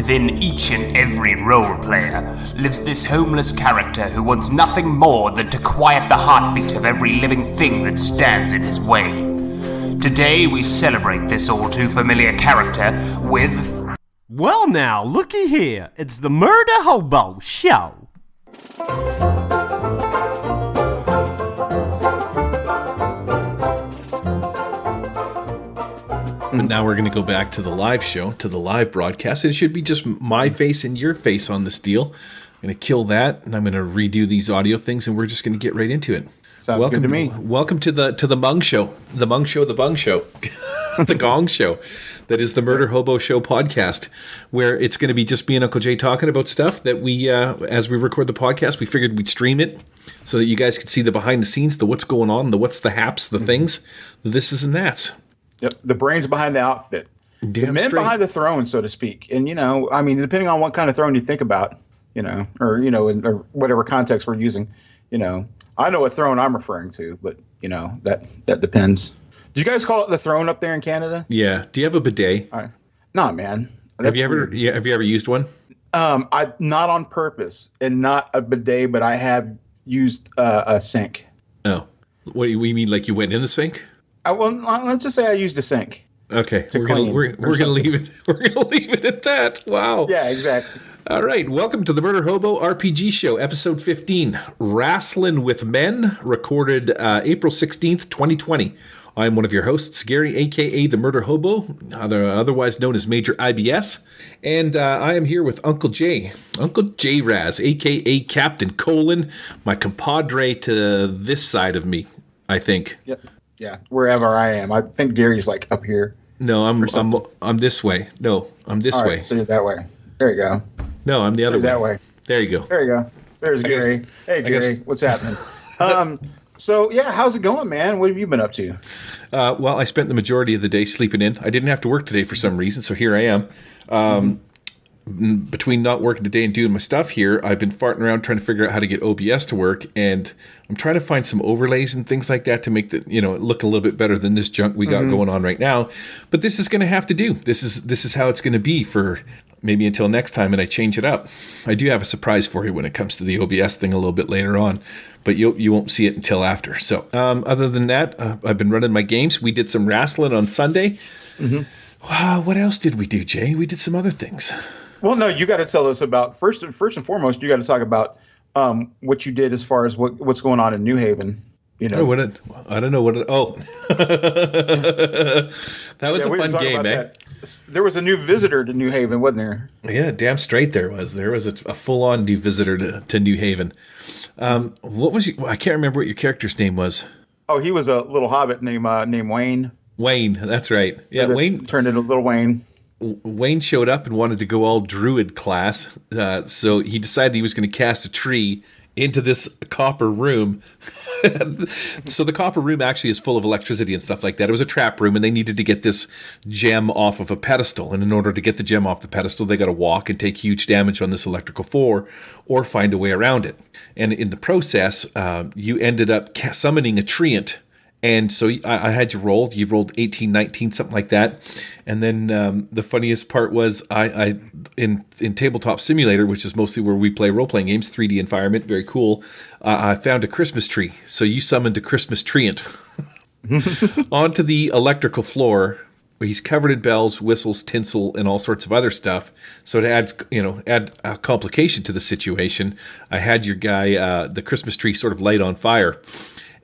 Within each and every role player lives this homeless character who wants nothing more than to quiet the heartbeat of every living thing that stands in his way. Today we celebrate this all too familiar character with... Well now, looky here. It's the Murder Hobo Show. But now we're going to go back to the live show, to the live broadcast. It should be just my face and your face on this deal. I'm going to kill that, and I'm going to redo these audio things, and we're just going to get right into it. Sounds good to me. Welcome to the Mung Show. The Mung Show, the Bung Show. The Gong Show. That is the Murder Hobo Show podcast, where it's going to be just me and Uncle Jay talking about stuff that we, as we record the podcast, we figured we'd stream it so that you guys could see the behind the scenes, the what's going on, the what's the haps, the things, the this is and that's. Yep, the brains behind the outfit. The men behind the throne, so to speak. And, I mean, depending on what kind of throne you think about, or whatever context we're using, I know what throne I'm referring to, but, that depends. Do you guys call it the throne up there in Canada? Yeah. Do you have a bidet? No, man. Have you ever used one? I not on purpose, and not a bidet, but I have used a sink. Oh. What do you mean, like you went in the sink? Let's just say I used a sink. Okay, we're gonna leave it. We're gonna leave it at that. Wow. Yeah, exactly. All right, welcome to the Murder Hobo RPG Show, episode 15, Wrasslin with Men, recorded April 16th, 2020. I'm one of your hosts, Gary, a.k.a. the Murder Hobo, otherwise known as Major IBS, and I am here with Uncle Jay, Uncle J Raz, a.k.a. Captain Colon, my compadre to this side of me, I think. Yep. Yeah, wherever I am. I think Gary's like up here. No, I'm this way. No, I'm this way. So you're that way. There you go. No, I'm the other way. That way. There you go. There you go. There's Gary. Hey, Gary. What's happening? So, yeah, how's it going, man? What have you been up to? Well, I spent the majority of the day sleeping in. I didn't have to work today for some reason, so here I am. Between not working today and doing my stuff here, I've been farting around trying to figure out how to get OBS to work, and I'm trying to find some overlays and things like that to make it look a little bit better than this junk we got going on right now. But this is going to have to do. This is how it's going to be for maybe until next time, and I change it up. I do have a surprise for you when it comes to the OBS thing a little bit later on, but you won't see it until after. So other than that, I've been running my games. We did some Wrasslin on Sunday. Wow, what else did we do, Jay? We did some other things. Well, no, you got to tell us about first and foremost. You got to talk about what you did as far as what's going on in New Haven. I don't know what. That was a fun game, man. There was a new visitor to New Haven, wasn't there? Yeah, damn straight there was. There was a full-on new visitor to New Haven. What was I can't remember what your character's name was. Oh, he was a little hobbit named Wayne. Wayne, that's right. Yeah, Wayne turned into Little Wayne. Wayne showed up and wanted to go all druid class, so he decided he was going to cast a tree into this copper room. So the copper room actually is full of electricity and stuff like that. It was a trap room, and they needed to get this gem off of a pedestal. And in order to get the gem off the pedestal, they got to walk and take huge damage on this electrical floor or find a way around it. And in the process, you ended up summoning a treant. And so I had you roll. You rolled 18, 19, something like that. And then the funniest part was I in Tabletop Simulator, which is mostly where we play role-playing games, 3D environment, very cool, I found a Christmas tree. So you summoned a Christmas treant onto the electrical floor. He's covered in bells, whistles, tinsel, and all sorts of other stuff. So to add a complication to the situation, I had your guy, the Christmas tree, sort of light on fire.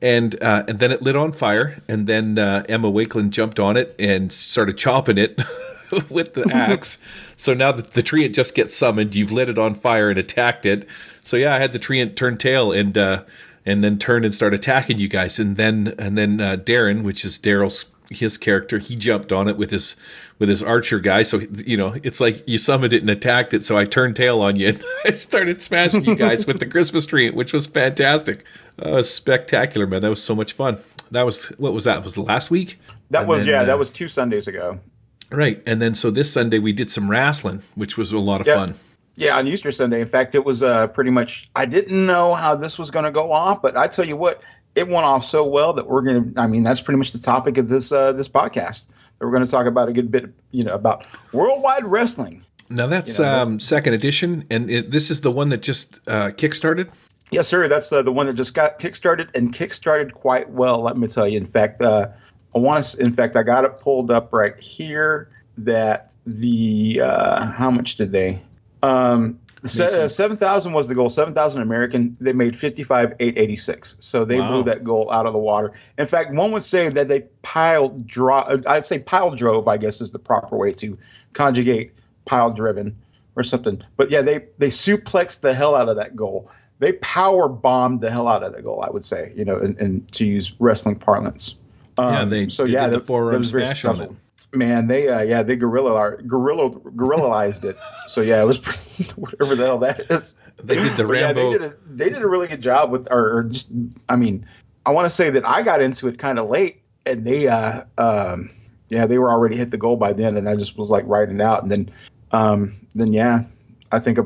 And then it lit on fire, and then Emma Wakelin jumped on it and started chopping it with the axe. So now the treant just gets summoned. You've lit it on fire and attacked it. So yeah, I had the treant turn tail and then turn and start attacking you guys. And then Darren, which is Daryl's his character, he jumped on it with his archer guy. So it's like you summoned it and attacked it. So I turned tail on you and I started smashing you guys with the Christmas tree, which was fantastic. It was spectacular, man. That was so much fun. That was what was that? Was it last week? That was 2 Sundays ago. Right, and then so this Sunday we did some Wrasslin, which was a lot of fun. Yeah, on Easter Sunday. In fact, it was pretty much. I didn't know how this was going to go off, but I tell you what. It went off so well that we're going to, that's pretty much the topic of this podcast. We're going to talk about a good bit, about worldwide wrestling. Now that's second edition, and this is the one that just kickstarted? Yes, sir. That's the one that just got kickstarted and kickstarted quite well. Let me tell you. In fact, I got it pulled up right here. That the how much did they? 7,000 was the goal. 7,000 American. They made 55,886. So they blew that goal out of the water. In fact, one would say that they pile drove. I'd say pile drove, I guess, is the proper way to conjugate pile driven or something. But yeah, they suplexed the hell out of that goal. They power bombed the hell out of that goal, I would say, and to use wrestling parlance. They did the four-run smash on it. Man, they guerrillalized it. So yeah, it was whatever the hell that is. They did the Rambo. Yeah, they did a really good job with, I want to say that I got into it kind of late, and they were already hit the goal by then, and I just was like writing it out, and then I think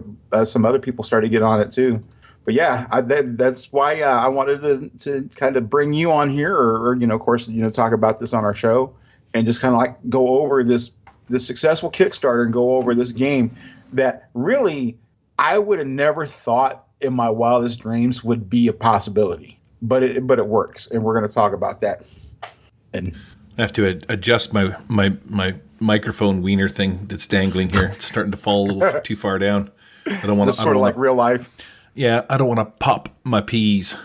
some other people started to get on it too. But yeah, that's why I wanted to kind of bring you on here, or of course, talk about this on our show. And just kind of like go over this successful Kickstarter and go over this game that really I would have never thought in my wildest dreams would be a possibility, but it works, and we're going to talk about that. And I have to adjust my microphone wiener thing that's dangling here. It's starting to fall a little too far down. I don't want to. Sort of like real life. Yeah, I don't want to pop my peas.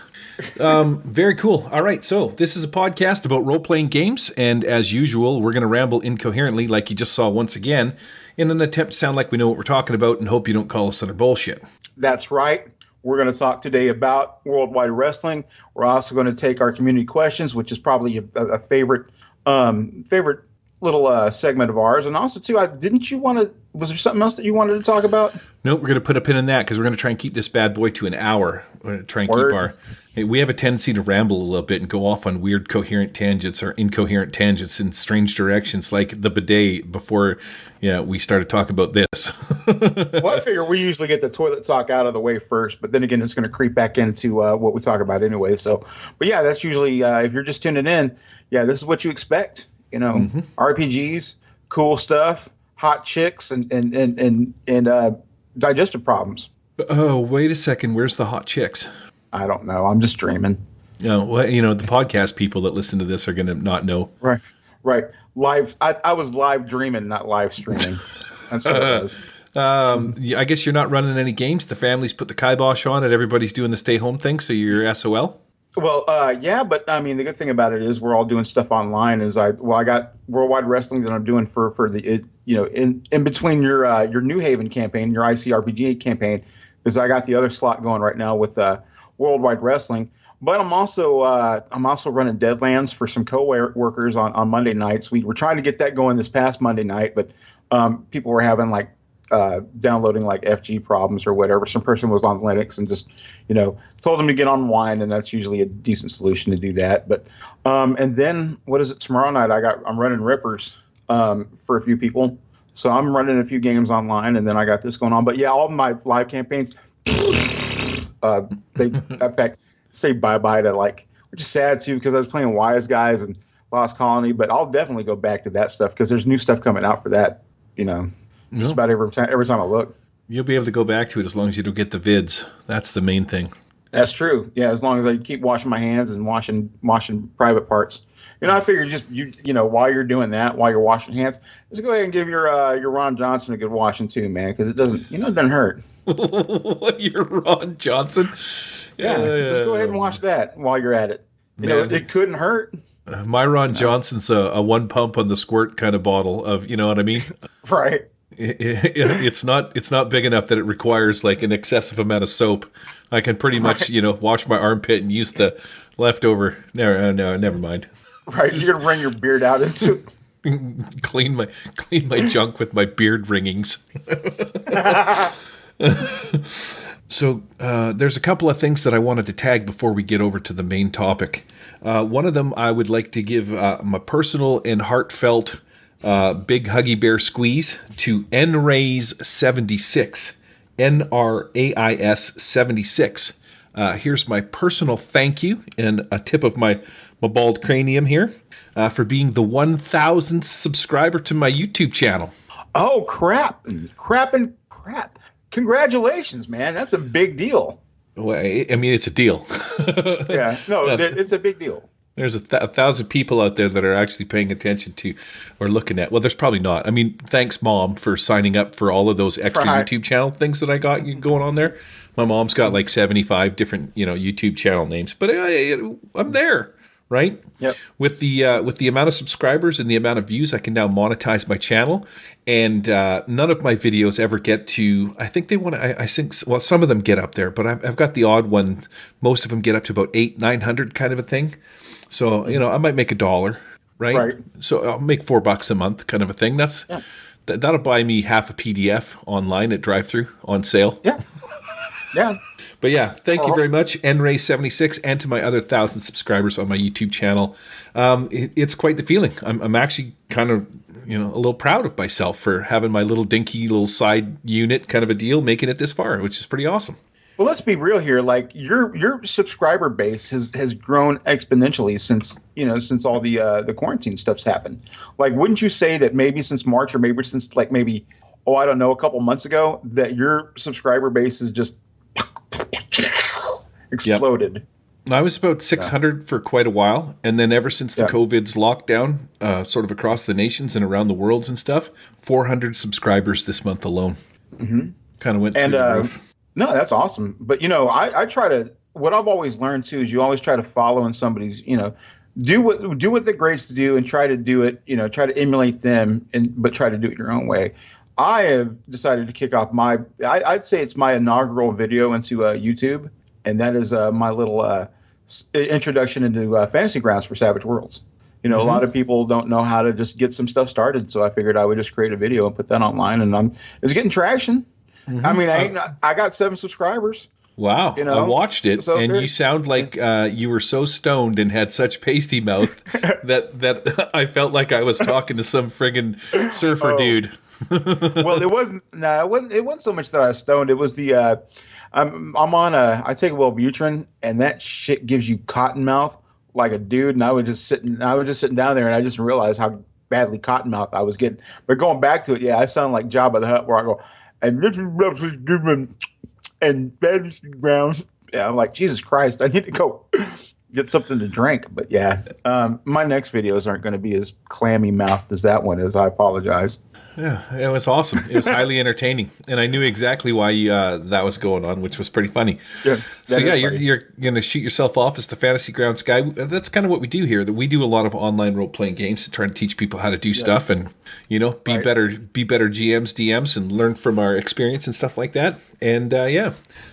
Very cool. All right, so this is a podcast about role-playing games, and as usual, we're going to ramble incoherently like you just saw once again in an attempt to sound like we know what we're talking about and hope you don't call us utter bullshit. That's right. We're going to talk today about Worldwide Wrestling. We're also going to take our community questions, which is probably a favorite little segment of ours. And also, too, was there something else that you wanted to talk about? Nope, we're going to put a pin in that because we're going to try and keep this bad boy to an hour. We're going to try and keep we have a tendency to ramble a little bit and go off on weird coherent tangents or incoherent tangents in strange directions, like the bidet before we started talking about this. Well, I figure we usually get the toilet talk out of the way first, but then again, it's going to creep back into what we talk about anyway. So, but yeah, that's usually, if you're just tuning in, this is what you expect. RPGs, cool stuff, hot chicks, and digestive problems. Oh, wait a second. Where's the hot chicks? I don't know. I'm just dreaming. The podcast people that listen to this are going to not know. Right. Live. I was live dreaming, not live streaming. That's what it was. I guess you're not running any games. The family's put the kibosh on it. Everybody's doing the stay home thing. So you're SOL. Well, yeah, but I mean, the good thing about it is we're all doing stuff online. I got Worldwide Wrestling that I'm doing for the in between your New Haven campaign, your ICRPG campaign, is I got the other slot going right now with Worldwide Wrestling. But I'm also running Deadlands for some co-workers on Monday nights. We were trying to get that going this past Monday night, but people were having downloading FG problems or whatever. Some person was on Linux and just, told them to get on Wine, and that's usually a decent solution to do that. But and then what is it tomorrow night? I'm running Rippers for a few people, so I'm running a few games online, and then I got this going on. But yeah, all my live campaigns, they in fact say bye to which is sad too because I was playing Wise Guys and Lost Colony, but I'll definitely go back to that stuff because there's new stuff coming out for that. Just about every time I look. You'll be able to go back to it as long as you don't get the vids. That's the main thing. That's true. Yeah, as long as I keep washing my hands and washing private parts. I figure while you're doing that, while you're washing hands, just go ahead and give your Ron Johnson a good washing too, man, because it doesn't hurt. Your Ron Johnson. Yeah, just go ahead and wash that while you're at it. It couldn't hurt. My Ron Johnson's a one pump on the squirt kind of bottle of, you know what I mean? Right. It's not big enough that it requires an excessive amount of soap. I can pretty much, wash my armpit and use the leftover. No, never mind. Right, you're gonna wring your beard out into clean my junk with my beard wringings. So there's a couple of things that I wanted to tag before we get over to the main topic. One of them I would like to give my personal and heartfelt big huggy bear squeeze to NRAIS76, NRAIS 76. Here's my personal thank you and a tip of my bald cranium here for being the 1,000th subscriber to my YouTube channel. Oh, crap. Congratulations, man. That's a big deal. Well, I mean, it's a deal. Yeah. No, it's a big deal. There's a 1,000 people out there that are actually paying attention to or looking at. Well, there's probably not. I mean, thanks, Mom, for signing up for all of those extra YouTube channel things that I got going on there. My mom's got like 75 different, YouTube channel names, but I'm there, right? Yep. With the amount of subscribers and the amount of views, I can now monetize my channel, and none of my videos ever get to. I think they want to. I think some of them get up there, but I've got the odd one. Most of them get up to about 800-900 kind of a thing. So I might make $1, right? Right. So I'll make $4 a month, kind of a thing. That'll buy me half a PDF online at DriveThru on sale. Yeah. Yeah. But yeah, thank you very much, NRay76, and to my other 1,000 subscribers on my YouTube channel. It's quite the feeling. I'm actually kind of, a little proud of myself for having my little dinky little side unit kind of a deal, making it this far, which is pretty awesome. Well, let's be real here. Like your subscriber base has grown exponentially since all the quarantine stuff's happened. Like, wouldn't you say that maybe since March or maybe since a couple months ago, that your subscriber base is just exploded? Yep. I was about 600 for quite a while, and then ever since the COVID's lockdown, sort of across the nations and around the worlds and stuff, 400 subscribers this month alone. Mm-hmm. Kind of went through the roof. No, that's awesome. But, I try to – what I've always learned, too, is you always try to follow in somebody's, do what the greats do and try to do it, try to emulate them, but try to do it your own way. I have decided to kick off I'd say it's my inaugural video into YouTube, and that is my little introduction into Fantasy Grounds for Savage Worlds. A lot of people don't know how to just get some stuff started, so I figured I would just create a video and put that online, and it's getting traction. Mm-hmm. I mean, I got 7 subscribers. Wow. I watched it, and you sound like you were so stoned and had such pasty mouth that I felt like I was talking to some friggin' surfer dude. Well, it wasn't so much that I was stoned. It was the I'm on I take Wellbutrin, and that shit gives you cotton mouth like a dude, and I was just sitting down there, and I just realized how badly cotton mouth I was getting. But going back to it, I sound like Jabba the Hutt, where I go, and this is given and Fantasy Grounds. Yeah, I'm like, Jesus Christ, I need to go get something to drink. But my next videos aren't going to be as clammy mouthed as that one is. I apologize. Yeah, it was awesome. It was highly entertaining, and I knew exactly why that was going on, which was pretty funny. Yeah, so you're going to shoot yourself off as the Fantasy Grounds guy. That's kind of what we do here. That we do a lot of online role playing games to try to teach people how to do stuff, and be better GMs, DMs, and learn from our experience and stuff like that. And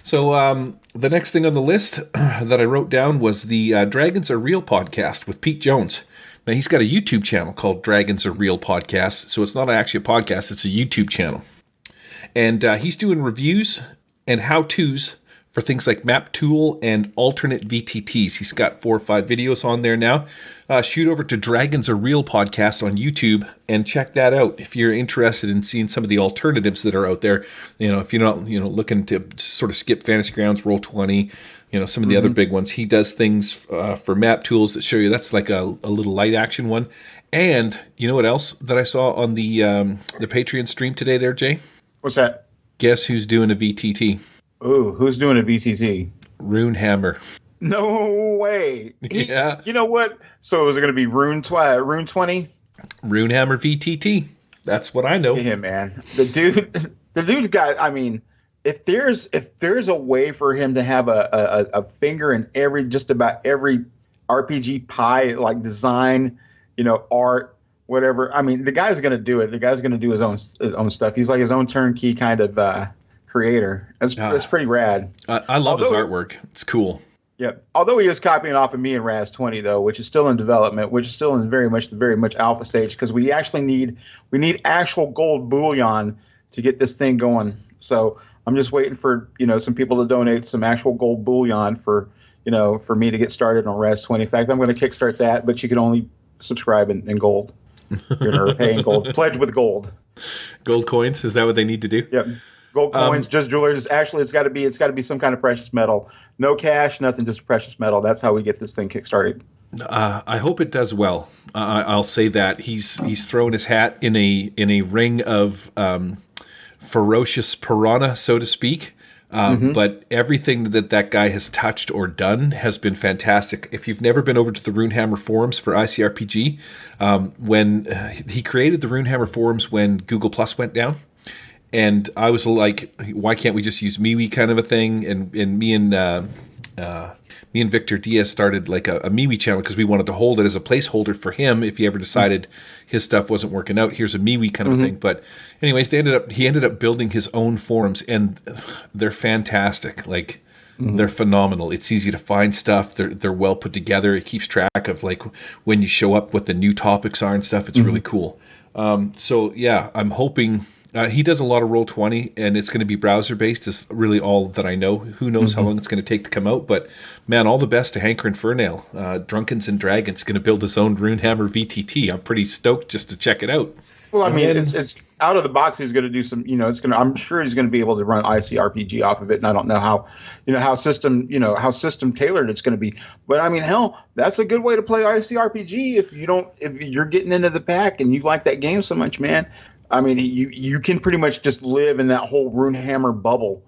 so the next thing on the list that I wrote down was the Dragons Are Real podcast with Pete Jones. Now, he's got a YouTube channel called Dragons Are Real Podcast, so it's not actually a podcast, it's a YouTube channel. And he's doing reviews and how-tos for things like Map Tool and alternate VTTs. He's got 4 or 5 videos on there now. Shoot over to Dragons Are Real Podcast on YouTube and check that out if you're interested in seeing some of the alternatives that are out there. If you're not looking to sort of skip Fantasy Grounds, Roll20, some of the other big ones. He does things for map tools that show you. That's like a little light action one. And you know what else that I saw on the Patreon stream today there, Jay? What's that? Guess who's doing a VTT? Ooh, who's doing a VTT? Runehammer. No way. Yeah. You know what? So is it going to be Rune 20? Runehammer VTT. That's what I know. Yeah, man. The dude's got, I mean, if there's a way for him to have a finger in just about every RPG pie, like design, art, whatever. I mean, the guy's going to do it. The guy's going to do his own stuff. He's like his own turnkey kind of creator. That's pretty rad. I love his artwork. It's cool. Yeah. Although he is copying off of me and Raz20 though, which is still in development, which is still in very much alpha stage, because we actually need actual gold bullion to get this thing going. So I'm just waiting for some people to donate some actual gold bullion for me to get started on Raz20. In fact, I'm going to kickstart that, but you can only subscribe in gold. You're paying gold. Pledge with gold. Gold coins, is that what they need to do? Yep. Gold coins, just jewelry. Actually, it's got to be some kind of precious metal. No cash, nothing, just precious metal. That's how we get this thing kickstarted. I hope it does well. I'll say that he's thrown his hat in a ring of ferocious piranha, so to speak. But everything that guy has touched or done has been fantastic. If you've never been over to the Runehammer forums for ICRPG, when he created the Runehammer forums when Google Plus went down, and I was like, why can't we just use MeWe kind of a thing? And me and Victor Diaz started like a MeWe channel because we wanted to hold it as a placeholder for him if he ever decided his stuff wasn't working out. Here's a MeWe kind of thing. But anyways, he ended up building his own forums, and they're fantastic. Like they're phenomenal. It's easy to find stuff. They're well put together. It keeps track of like when you show up, what the new topics are and stuff. It's really cool. So yeah, I'm hoping. He does a lot of Roll20, and it's going to be browser-based is really all that I know. Who knows how long it's going to take to come out, but man, all the best to Hanker and Fernale. Drunkens and Dragons going to build his own Runehammer VTT. I'm pretty stoked just to check it out. Well, I mean, it's out of the box. He's going to do some, I'm sure he's going to be able to run ICRPG off of it, and I don't know how system tailored it's going to be. But I mean, hell, that's a good way to play ICRPG if you're getting into the pack and you like that game so much, man. I mean, you can pretty much just live in that whole Runehammer bubble,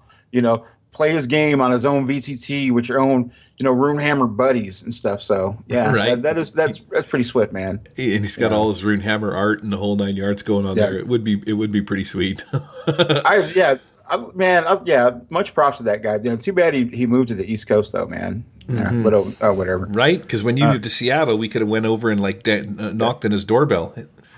play his game on his own VTT with your own, Runehammer buddies and stuff. So yeah, right. That's pretty swift, man. And he's got all his Runehammer art and the whole 9 yards going on there. It would be pretty sweet. Much props to that guy. Too bad he moved to the East Coast though, man. But whatever. Right, because when you moved to Seattle, we could have went over and like knocked on his doorbell.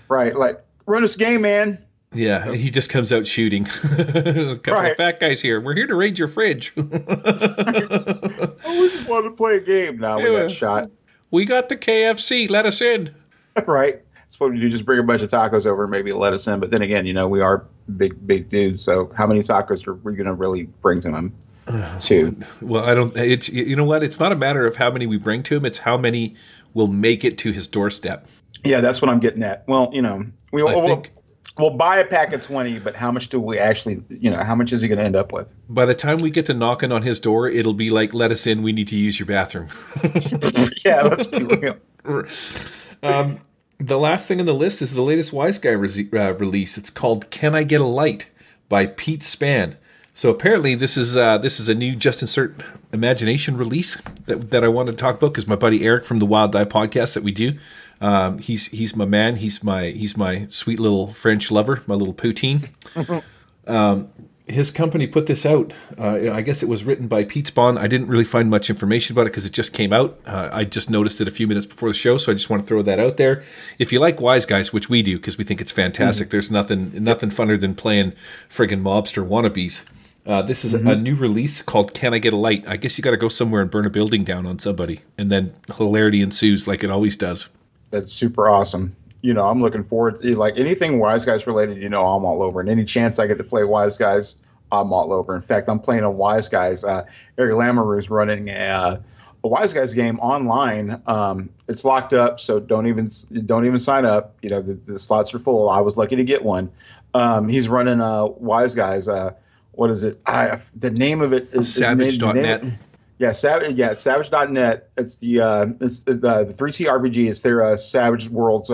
Right, like. Run this game, man. Yeah, he just comes out shooting. A couple of fat guys here. We're here to raid your fridge. We just wanted to play a game. Now we got shot. We got the KFC. Let us in. Right. That's what we do. Just bring a bunch of tacos over and maybe let us in. But then again, we are big dudes. So how many tacos are we going to really bring to him? Well, I don't. It's you know what? It's not a matter of how many we bring to him. It's how many will make it to his doorstep. Yeah, that's what I'm getting at. Well, we'll buy a pack of 20, but how much do we actually, how much is he going to end up with? By the time we get to knocking on his door, it'll be like, let us in, we need to use your bathroom. Yeah, let's be real. The last thing on the list is the latest Wise Guy release. It's called Can I Get a Light by Pete Span. So apparently this is a new Just Insert Imagination release that I wanted to talk about because my buddy Eric from the Wild Die podcast that we do, he's my man. He's my sweet little French lover, my little poutine. His company put this out. I guess it was written by Pete Spawn. I didn't really find much information about it because it just came out. I just noticed it a few minutes before the show, so I just want to throw that out there. If you like Wise Guys, which we do because we think it's fantastic, there's nothing funner than playing friggin' mobster wannabes. This is a new release called Can I Get a Light? I guess you got to go somewhere and burn a building down on somebody, and then hilarity ensues like it always does. That's super awesome. I'm looking forward to like anything Wise Guys related, I'm all over. And any chance I get to play Wise Guys, I'm all over. In fact, I'm playing a Wise Guys. Eric Lamoureux is running a Wise Guys game online. It's locked up, so don't even sign up. The slots are full. I was lucky to get one. He's running Wise Guys. What is it? The name of it is Savage.net. Savage.net. It's the 3T RPG. It's their Savage Worlds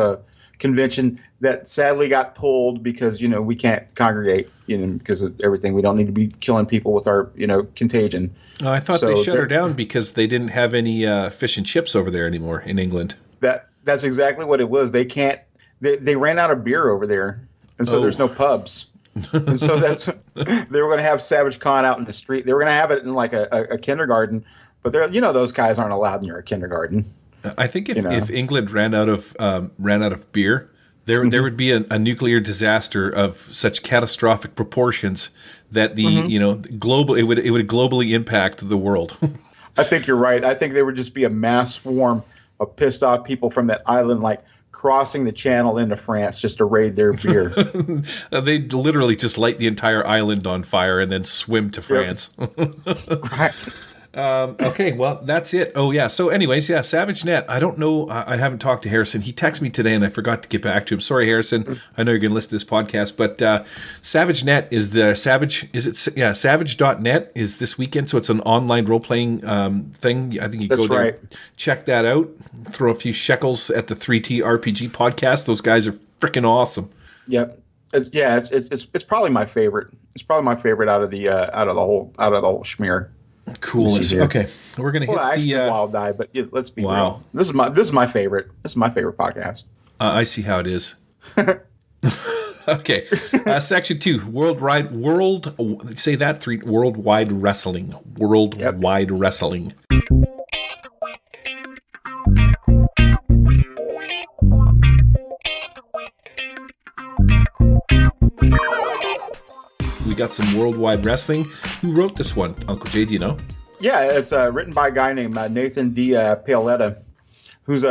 convention that sadly got pulled because we can't congregate because of everything. We don't need to be killing people with our contagion. Oh, I thought they shut her down because they didn't have any fish and chips over there anymore in England. That's exactly what it was. They can't. They ran out of beer over there, and so there's no pubs. And so they were going to have Savage Con out in the street. They were going to have it in like a kindergarten, but those guys aren't allowed in your kindergarten. I think if England ran out of beer, there would be a nuclear disaster of such catastrophic proportions that global it would globally impact the world. I think you're right. I think there would just be a mass swarm of pissed off people from that island, like crossing the channel into France just to raid their beer. They'd literally just light the entire island on fire and then swim to France. Right. Okay, well, that's it. Oh, yeah. So anyways, yeah, SavageNet. I don't know. I haven't talked to Harrison. He texted me today, and I forgot to get back to him. Sorry, Harrison. I know you're going to listen to this podcast, but SavageNet is the Savage. Is it? Yeah, Savage.net is this weekend, so it's an online role-playing thing. I think you go there, check that out, throw a few shekels at the 3T RPG podcast. Those guys are freaking awesome. Yep. It's probably my favorite. It's probably my favorite out of the whole schmear. Cool. Okay, we're gonna hit the Wild Die, but let's be real. This is my favorite. This is my favorite podcast. I see how it is. Okay, section 2, worldwide wrestling. Worldwide wrestling. We got some worldwide wrestling. Who wrote this one, Uncle Jay? Do you know? Yeah, it's written by a guy named Nathan D. Paoletta, who's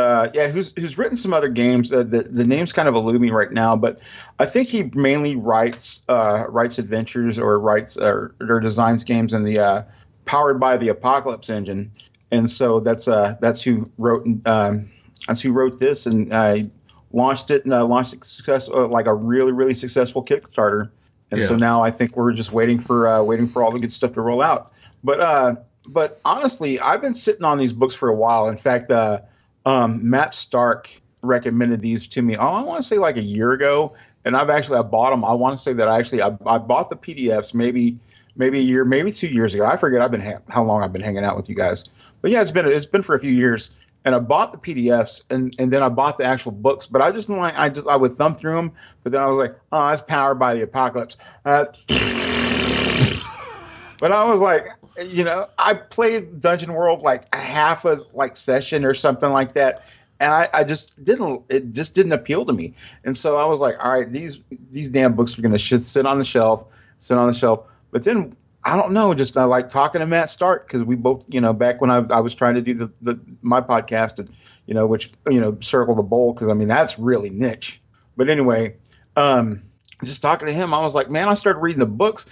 written some other games. The names kind of elude me right now, but I think he mainly writes adventures or writes or designs games in the powered by the Apocalypse engine, and so that's who wrote this and launched it success like a really successful Kickstarter. And so now I think we're just waiting for all the good stuff to roll out. But honestly, I've been sitting on these books for a while. In fact, Matt Stark recommended these to me. I want to say like a year ago, and I bought them. I want to say that I bought the PDFs maybe a year, maybe 2 years ago. I forget how long I've been hanging out with you guys. But yeah, it's been for a few years. And I bought the PDFs, and then I bought the actual books. But I would thumb through them. But then I was like, oh, that's powered by the Apocalypse. But I was like, I played Dungeon World like a half a session or something like that, and it just didn't appeal to me. And so I was like, all right, these damn books are gonna sit on the shelf. But then I don't know, just I like talking to Matt Stark because we both, back when I was trying to do my podcast, and which Circle the Bowl, because I mean that's really niche. But anyway, just talking to him, I was like, man, I started reading the books,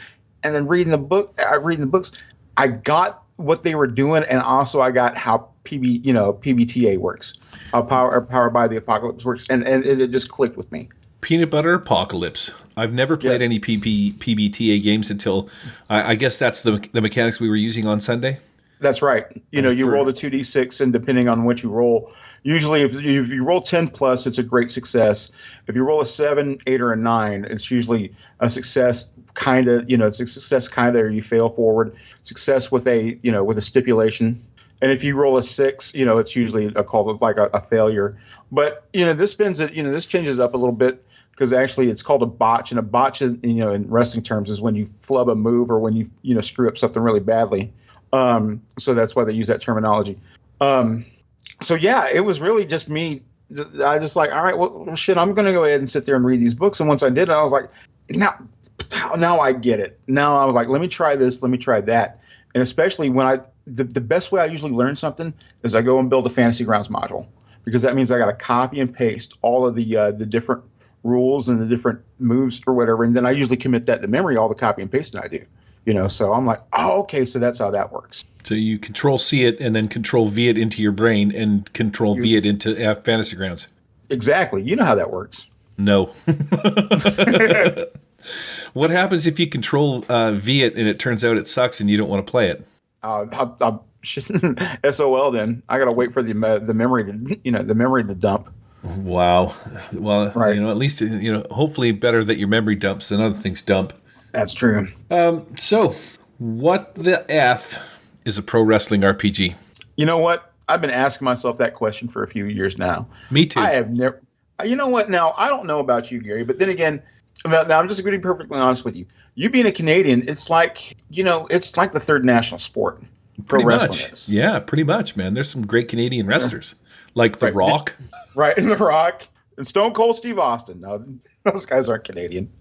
and then reading the books, I got what they were doing, and also I got how PBTA works, how powered by the Apocalypse works, and it just clicked with me. Peanut Butter Apocalypse. I've never played any PBTA games until I guess that's the mechanics we were using on Sunday. That's right. You roll the 2d6, and depending on what you roll, usually if you roll 10 plus, it's a great success. If you roll a 7, 8, or a 9, it's usually a success. Kind of, it's a success kind of, or you fail forward. Success with a stipulation. And if you roll a 6, it's usually called like a failure. But this changes up a little bit. Because actually, it's called a botch, and a botch, in wrestling terms, is when you flub a move or when you screw up something really badly. So that's why they use that terminology. So yeah, it was really just me. I just like, all right, well, shit, I'm going to go ahead and sit there and read these books. And once I did, I was like, now I get it. Now I was like, let me try this, let me try that. And especially when the best way I usually learn something is I go and build a Fantasy Grounds module, because that means I got to copy and paste all of the different rules and the different moves or whatever, and then I usually commit that to memory, all the copy and pasting I do. So I'm like, oh, okay, so that's how that works. So you Control-C it and then Control-V it into your brain and Control-V it into Fantasy Grounds. Exactly. You know how that works. No. What happens if you Control-V it and it turns out it sucks and you don't want to play it? SOL then. I got to wait for the memory to dump. Wow. Well, right. At least, hopefully better that your memory dumps than other things dump. That's true. So what the F is a pro wrestling RPG? You know what? I've been asking myself that question for a few years now. Me too. I have never, you know what? Now, I don't know about you, Gary, but then again, now I'm just going to be perfectly honest with you. You being a Canadian, it's like, it's like the third national sport. Pro wrestling is. Yeah, pretty much, man. There's some great Canadian wrestlers. Like The Rock. Right, and The Rock. And Stone Cold Steve Austin. No, those guys aren't Canadian.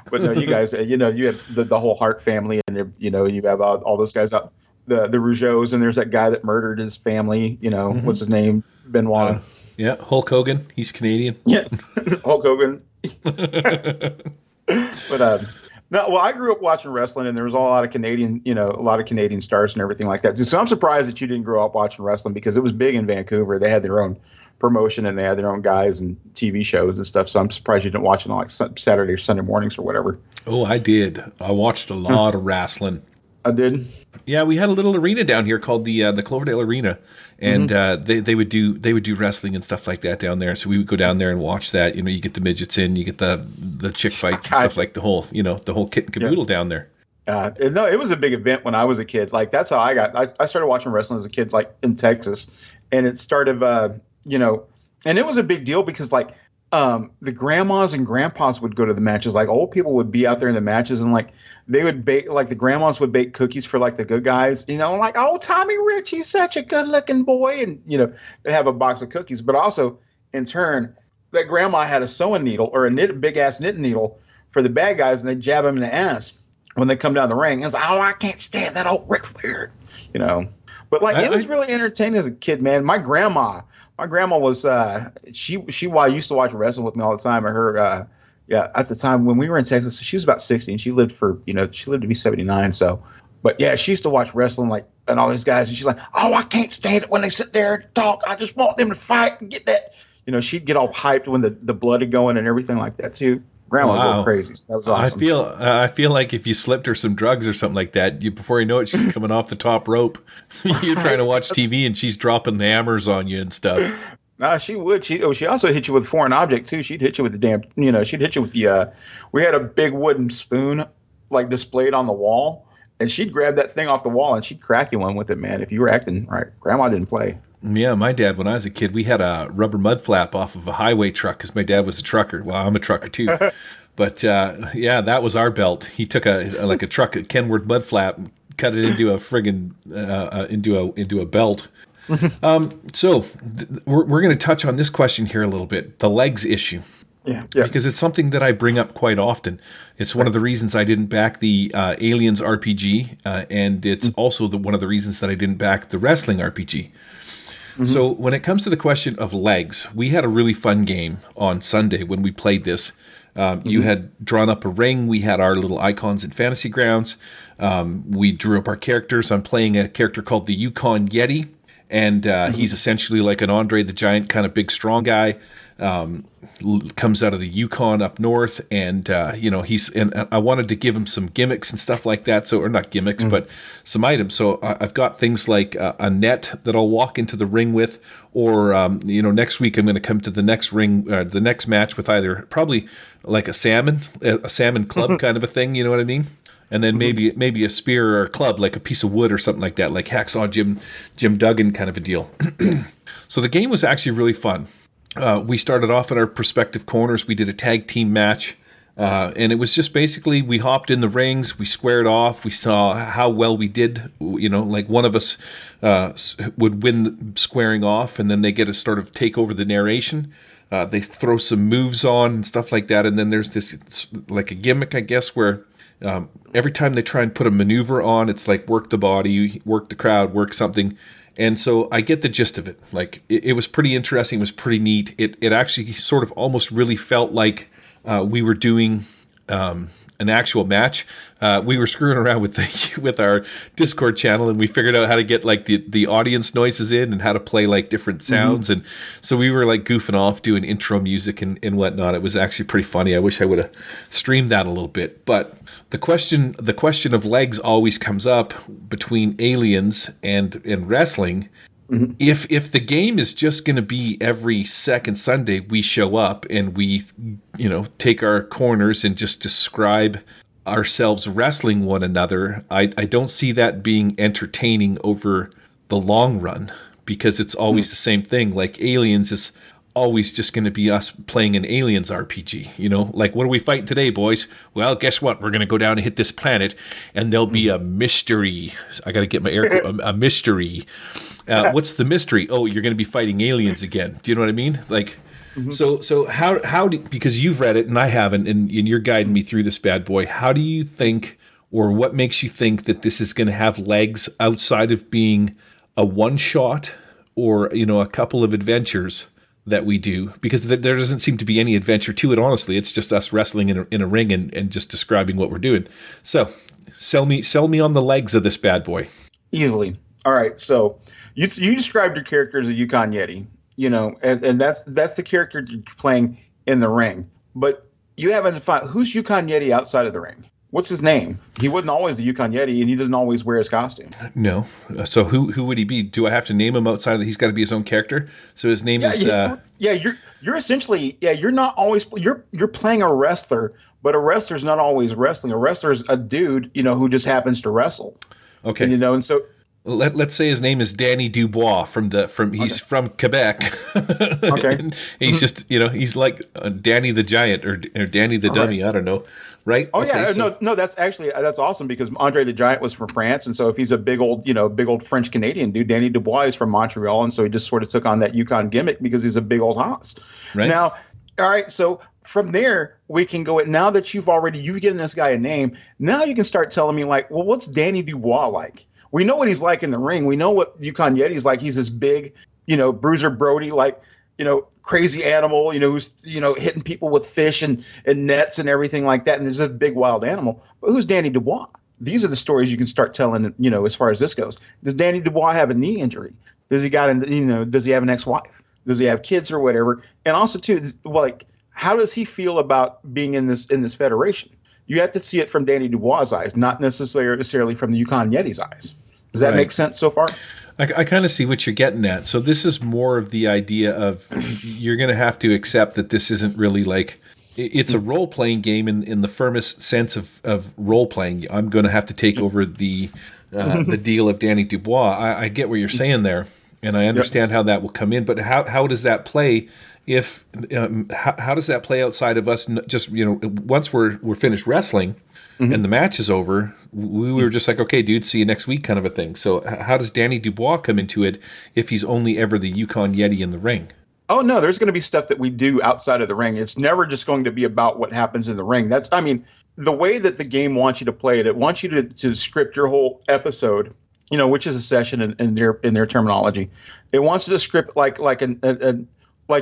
But no, you guys, you have the whole Hart family, and, you have all those guys out, the Rougeaus, and there's that guy that murdered his family, what's his name? Benoit. Yeah, Hulk Hogan. He's Canadian. Yeah, Hulk Hogan. But No, well, I grew up watching wrestling, and there was a lot of Canadian, a lot of Canadian stars and everything like that. So I'm surprised that you didn't grow up watching wrestling because it was big in Vancouver. They had their own promotion and they had their own guys and TV shows and stuff. So I'm surprised you didn't watch it on like Saturday or Sunday mornings or whatever. Oh, I did. I watched a lot of wrestling. I did. Yeah, we had a little arena down here called the Cloverdale Arena, and they would do wrestling and stuff like that down there. So we would go down there and watch that. You get the midgets in, you get the chick fights and stuff like the whole kit and caboodle down there. No, it was a big event when I was a kid. Like that's how I started watching wrestling as a kid, like in Texas, and it started, and it was a big deal because like the grandmas and grandpas would go to the matches. Like old people would be out there in the matches, and like they would bake, like the grandmas would bake cookies for like the good guys, like, oh, Tommy Rich, he's such a good looking boy. And, they'd have a box of cookies, but also in turn, that grandma had a sewing needle or a big ass knitting needle for the bad guys. And they jab them in the ass when they come down the ring. It's like, oh, I can't stand that old Ric Flair, but like, it was really entertaining as a kid, man. My grandma was, she used to watch wrestling with me all the time. I heard, at the time when we were in Texas, she was about 60 and she lived to be 79. So, but yeah, she used to watch wrestling like, and all these guys, and she's like, oh, I can't stand it when they sit there and talk. I just want them to fight and get that. She'd get all hyped when the blood would go in and everything like that too. Grandma's going crazy. So that was awesome. I feel like if you slipped her some drugs or something like that, before you know it, she's coming off the top rope. You're trying to watch TV and she's dropping hammers on you and stuff. No, she would. She also hit you with a foreign object too. She'd hit you with the damn, she'd hit you with the, we had a big wooden spoon like displayed on the wall, and she'd grab that thing off the wall and she'd crack you one with it, man. If you were acting right, Grandma didn't play. Yeah, my dad, when I was a kid, we had a rubber mud flap off of a highway truck because my dad was a trucker. Well, I'm a trucker too. But that was our belt. He took a truck, a Kenworth mud flap, cut it into a friggin' into a belt. So we're going to touch on this question here a little bit, the legs issue. Yeah. Because it's something that I bring up quite often. It's one of the reasons I didn't back the Aliens RPG, and it's also one of the reasons that I didn't back the wrestling RPG. Mm-hmm. So when it comes to the question of legs, we had a really fun game on Sunday when we played this. You had drawn up a ring. We had our little icons in Fantasy Grounds. We drew up our characters. I'm playing a character called the Yukon Yeti. And he's essentially like an Andre the Giant kind of big, strong guy. Comes out of the Yukon up north, and I wanted to give him some gimmicks and stuff like that. So, or not gimmicks, but some items. So I've got things like a net that I'll walk into the ring with, or next week I'm going to come to the next ring, the next match with either probably like a salmon club kind of a thing. You know what I mean? And then maybe a spear or a club, like a piece of wood or something like that, like Hacksaw Jim Duggan kind of a deal. So the game was actually really fun. We started off at our prospective corners. We did a tag team match, and it was just basically we hopped in the rings, we squared off, we saw how well we did. Like one of us would win squaring off, and then they get to sort of take over the narration. They throw some moves on and stuff like that, and then there's this like a gimmick, I guess, where every time they try and put a maneuver on, it's like work the body, work the crowd, work something. And so I get the gist of it. Like it was pretty interesting. It was pretty neat. It actually sort of almost really felt like we were doing an actual match. We were screwing around with our Discord channel, and we figured out how to get like the audience noises in and how to play like different sounds. And so we were like goofing off, doing intro music and whatnot. It was actually pretty funny. I wish I would have streamed that a little bit. But the question of legs always comes up between Aliens and wrestling. If the game is just going to be every second Sunday, we show up and we, take our corners and just describe ourselves wrestling one another, I don't see that being entertaining over the long run, because it's always the same thing. Like Aliens is always just going to be us playing an Aliens RPG, like, what are we fighting today, boys? Well, guess what? We're going to go down and hit this planet, and there'll be a mystery. I got to get my air quote, a mystery. What's the mystery? Oh, you're going to be fighting aliens again. Do you know what I mean? Like, so how do, because you've read it and I haven't, and you're guiding me through this bad boy. How do you think, or what makes you think that this is going to have legs outside of being a one shot or, a couple of adventures that we do, because there doesn't seem to be any adventure to it. Honestly, it's just us wrestling in a ring and just describing what we're doing. So sell me on the legs of this bad boy. Easily. All right. So you described your character as a Yukon Yeti, and that's the character you're playing in the ring. But you haven't defined who's Yukon Yeti outside of the ring. What's his name? He wasn't always the Yukon Yeti, and he doesn't always wear his costume. No. So who would he be? Do I have to name him outside of he's got to be his own character? So his name is... You're essentially... Yeah, you're not always... You're playing a wrestler, but a wrestler's not always wrestling. A wrestler's a dude, who just happens to wrestle. Okay. And so... Let's say his name is Danny Dubois he's from Quebec. Okay. And he's just, he's like Danny the Giant or Danny the Dummy. Right. I don't know. Right. Oh, okay, yeah. No, that's awesome because Andre the Giant was from France. And so if he's a big old French Canadian dude, Danny Dubois is from Montreal. And so he just sort of took on that Yukon gimmick because he's a big old hoss. Right. Now, all right. So from there, we can go now that you've given this guy a name. Now you can start telling me like, well, what's Danny Dubois like? We know what he's like in the ring. We know what Yukon Yeti's like. He's this big, Bruiser Brody, like, crazy animal, who's, hitting people with fish and nets and everything like that. And there's a big wild animal. But who's Danny Dubois? These are the stories you can start telling, as far as this goes. Does Danny Dubois have a knee injury? Does he does he have an ex-wife? Does he have kids or whatever? And also too, like, how does he feel about being in this federation? You have to see it from Danny Dubois' eyes, not necessarily from the Yukon Yeti's eyes. Does that make sense so far? I kind of see what you're getting at. So this is more of the idea of you're going to have to accept that this isn't really like it's a role-playing game in the firmest sense of role-playing. I'm going to have to take over the deal of Danny Dubois. I get what you're saying there, and I understand how that will come in. But how does that play? If how does that play outside of us? Just once we're finished wrestling and the match is over, we were just like, okay, dude, see you next week, kind of a thing. So how does Danny Dubois come into it if he's only ever the Yukon Yeti in the ring? Oh no, there's going to be stuff that we do outside of the ring. It's never just going to be about what happens in the ring. The way that the game wants you to play it wants you to script your whole episode. Which is a session in their terminology. It wants you to script like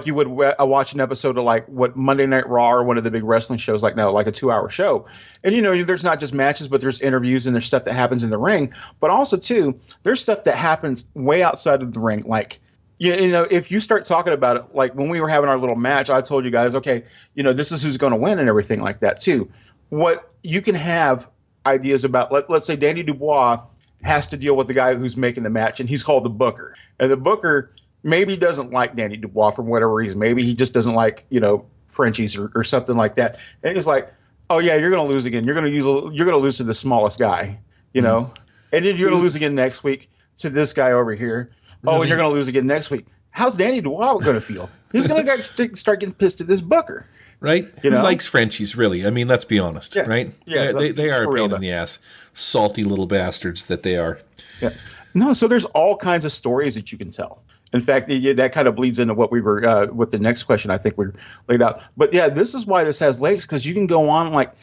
you would watch an episode of like what Monday Night Raw or one of the big wrestling shows like a 2-hour show. And, there's not just matches, but there's interviews and there's stuff that happens in the ring. But also, too, there's stuff that happens way outside of the ring. Like, if you start talking about it, like when we were having our little match, I told you guys, okay, this is who's going to win and everything like that, too. What you can have ideas about, let's say Danny Dubois has to deal with the guy who's making the match, and he's called the booker. And the booker maybe doesn't like Danny Dubois for whatever reason. Maybe he just doesn't like, Frenchies or something like that. And he's like, oh yeah, you're going to lose again. You're going to lose to the smallest guy, and then you're going to lose again next week to this guy over here. Oh, and you're going to lose again next week. How's Danny Dubois going to feel? He's going to start getting pissed at this booker. Right? Who likes Frenchies, really? I mean, let's be honest, right? Yeah, they are a pain in the ass. Salty little bastards that they are. Yeah. No, so there's all kinds of stories that you can tell. In fact, that kind of bleeds into what we were with the next question I think we laid out. But yeah, this is why this has legs, because you can go on like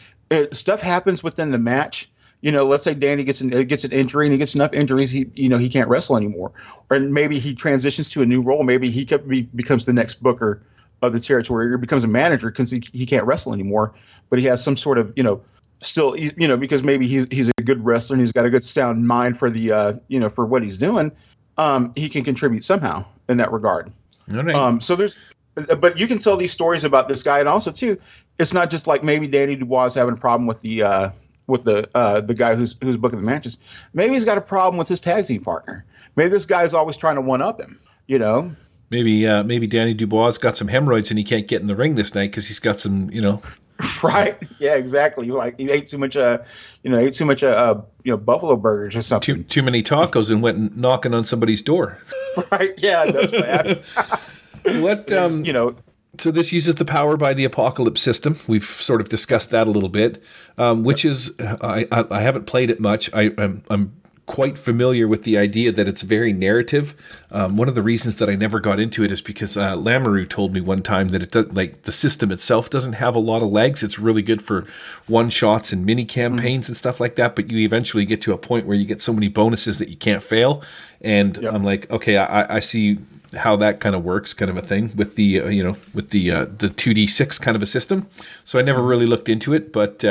stuff happens within the match. Let's say Danny gets an injury and he gets enough injuries he can't wrestle anymore, or maybe he transitions to a new role. Maybe he becomes the next booker of the territory, or becomes a manager because he can't wrestle anymore, but he has some sort of still because maybe he's a good wrestler and he's got a good sound mind for the for what he's doing. He can contribute somehow in that regard. All right. But you can tell these stories about this guy, and also too, it's not just like maybe Danny Dubois is having a problem with the guy who's booking the matches. Maybe he's got a problem with his tag team partner. Maybe this guy's always trying to one up him. Maybe Danny Dubois got some hemorrhoids and he can't get in the ring this night because he's got some Right? Yeah, exactly. Like he ate too much buffalo burgers or something. Too many tacos and went knocking on somebody's door. Right? Yeah, that's bad. What So this uses the power by the apocalypse system. We've sort of discussed that a little bit, which is I haven't played it much. I'm quite familiar with the idea that it's very narrative. One of the reasons that I never got into it is because Lamoureux told me one time that the system itself doesn't have a lot of legs. It's really good for one-shots and mini campaigns and stuff like that, but you eventually get to a point where you get so many bonuses that you can't fail. And I'm like, okay, I see how that kind of works, kind of a thing with the the 2d6 kind of a system. So I never really looked into it, but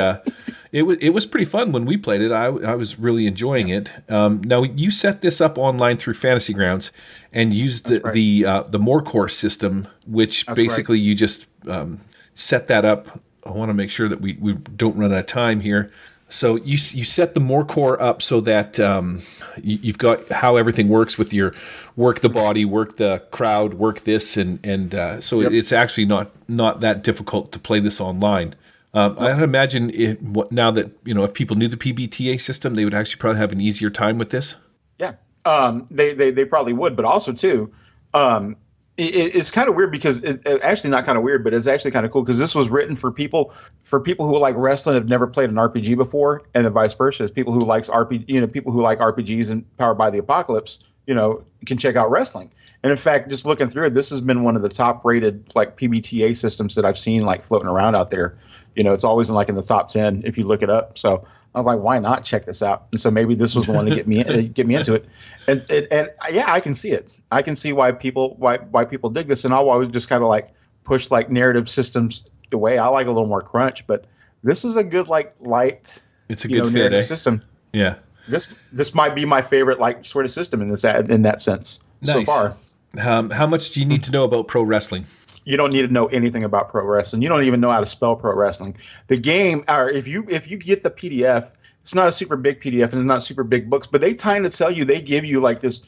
it was pretty fun when we played it. I was really enjoying it. Now you set this up online through Fantasy Grounds and used the Morecore system, which basically you just set that up. I want to make sure that we don't run out of time here. So you set the Morecore up so that you've got how everything works with your work the body, work the crowd, work this, and it's actually not that difficult to play this online. I'd imagine now that if people knew the PBTA system, they would actually probably have an easier time with this. Yeah, they probably would, but also too, it's kind of weird because actually not kind of weird, but it's actually kind of cool because this was written for people who like Wrasslin have never played an RPG before, and then vice versa. People who likes people who like RPGs and Powered by the Apocalypse, can check out Wrasslin. And in fact, just looking through it, this has been one of the top rated like PBTA systems that I've seen like floating around out there. It's always in the top 10 if you look it up. So I was like, why not check this out? And so maybe this was the one to get me into it. And yeah, I can see it. I can see why people dig this. And I'll always just kind of like push like narrative systems away. I like a little more crunch, but this is a good light. It's a good fit, system. Yeah. This might be my favorite sort of system in that sense so far. How much do you need to know about pro wrestling? You don't need to know anything about pro wrestling. You don't even know how to spell pro wrestling. The game, or if you get the PDF, it's not a super big PDF and it's not super big books, but they kind of tell you, they give you like this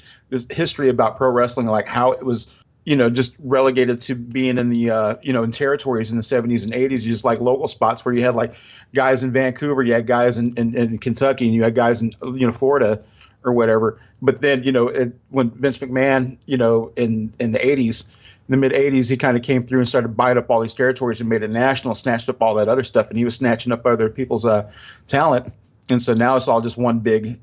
history about pro wrestling, like how it was, just relegated to being in the, in territories in the 70s and 80s, just like local spots where you had like guys in Vancouver, you had guys in Kentucky, and you had guys in, Florida or whatever. But then, when Vince McMahon, in the 80s, in the mid 80s, he kind of came through and started buying up all these territories and made it national, snatched up all that other stuff. And he was snatching up other people's talent. And so now it's all just one big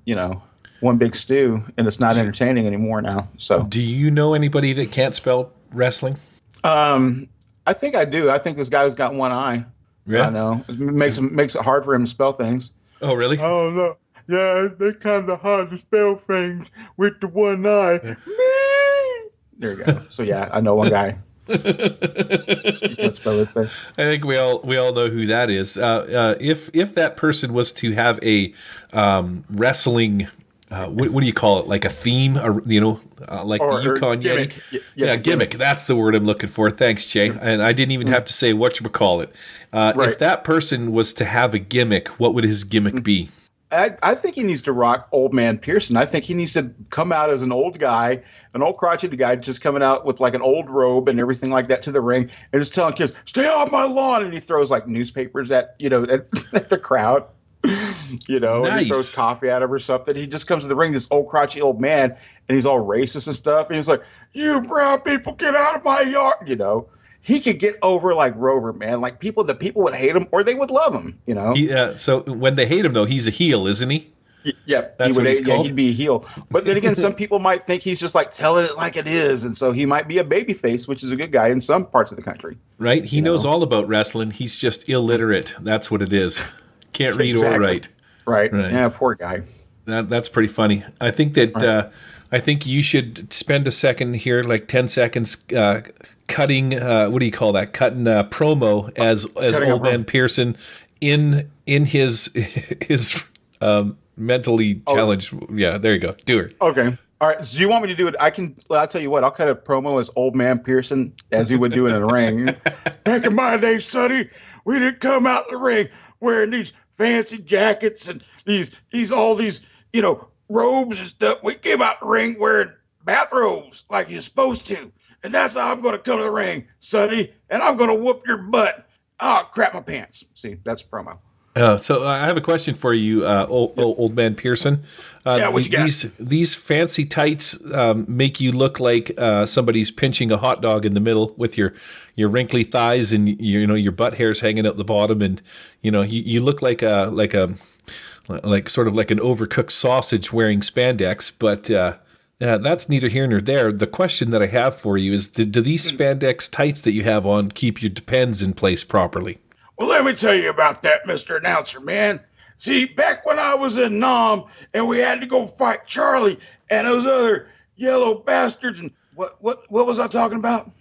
stew, and it's not entertaining anymore now. So, do you know anybody that can't spell wrestling? I think I do. I think this guy who's got one eye. Yeah, I know. It makes it hard for him to spell things. Oh, really? Oh no. Yeah, they're kind of hard to spell things with the one eye. Yeah. There you go. So yeah, I know one guy. You can't spell his thing. I think we all know who that is. If that person was to have a wrestling, what do you call it? Like a theme, like or, the Yukon Yeti. Gimmick. Gimmick. That's the word I'm looking for. Thanks, Jay. And I didn't even have to say whatchamacallit. Right. If that person was to have a gimmick, what would his gimmick be? I think he needs to rock Old Man Pearson. I think he needs to come out as an old guy, an old crotchety guy, just coming out with like an old robe and everything like that to the ring, and just telling kids, "Stay off my lawn!" And he throws like newspapers at the crowd, Nice. And he throws coffee at him or something. He just comes to the ring, this old crotchety old man, and he's all racist and stuff. And he's like, "You brown people, get out of my yard!" He could get over like Rover, man. Like the people would hate him or they would love him, Yeah. So when they hate him, though, he's a heel, isn't he? Yeah, that's what he's called. He'd be a heel. But then again, some people might think he's just like telling it like it is, and so he might be a babyface, which is a good guy in some parts of the country. Right? He knows all about wrestling. He's just illiterate. That's what it is. Can't read or write. Right. Yeah, poor guy. That's pretty funny. I think that I think you should spend a second here, like 10 seconds, cutting. What do you call that? Cutting promo as Old Man Pearson in his mentally challenged. Yeah, there you go. Do it. Okay. All right. So you want me to do it? I'll tell you what. I'll cut a promo as Old Man Pearson as he would do in the ring. Back in my day, Sonny, we didn't come out the ring wearing these fancy jackets and these robes and stuff. We came out the ring wearing bathrobes like you're supposed to. And that's how I'm going to come to the ring, Sonny. And I'm going to whoop your butt. Oh, crap my pants. See, that's a promo. So I have a question for you, old man Pearson. What you got? These fancy tights make you look like somebody's pinching a hot dog in the middle with your wrinkly thighs and your butt hairs hanging out the bottom, and you look like a like sort of like an overcooked sausage wearing spandex, but that's neither here nor there. The question that I have for you is, do these spandex tights that you have on keep your depends in place properly? Well, let me tell you about that, Mr. Announcer, man. See, back when I was in Nam and we had to go fight Charlie and those other yellow bastards, and what was I talking about?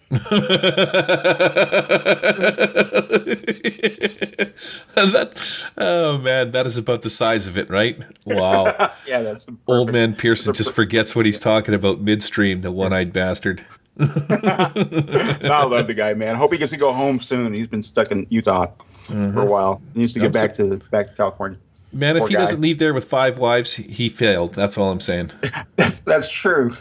Oh man, that is about the size of it, right? Wow. Yeah, that's Old man Pearson just forgets what he's talking about midstream, the one-eyed bastard. No, I love the guy, man. I hope he gets to go home soon. He's been stuck in Utah for a while. He needs to get back to California. Man, if he doesn't leave there with 5 wives, he failed. That's all I'm saying. That's true.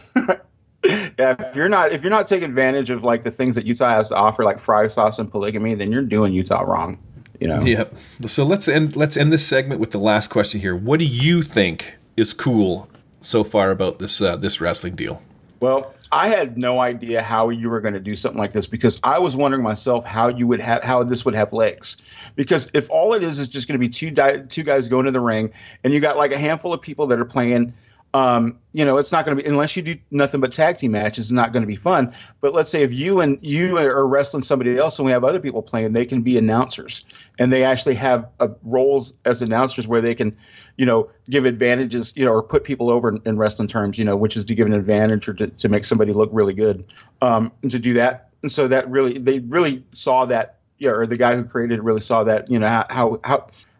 Yeah, if you're not taking advantage of like the things that Utah has to offer, like fry sauce and polygamy, then you're doing Utah wrong. You know. Yep. So let's end this segment with the last question here. What do you think is cool so far about this wrestling deal? Well, I had no idea how you were going to do something like this, because I was wondering myself how this would have legs. Because if all it is just going to be two guys going to the ring, and you got like a handful of people that are playing, it's not going to be, unless you do nothing but tag team matches, it's not going to be fun. But let's say if you are wrestling somebody else and we have other people playing, they can be announcers, and they actually have roles as announcers where they can, give advantages, or put people over in wrestling terms, which is to give an advantage or to make somebody look really good, and to do that. And so they really saw that, or the guy who created it really saw that,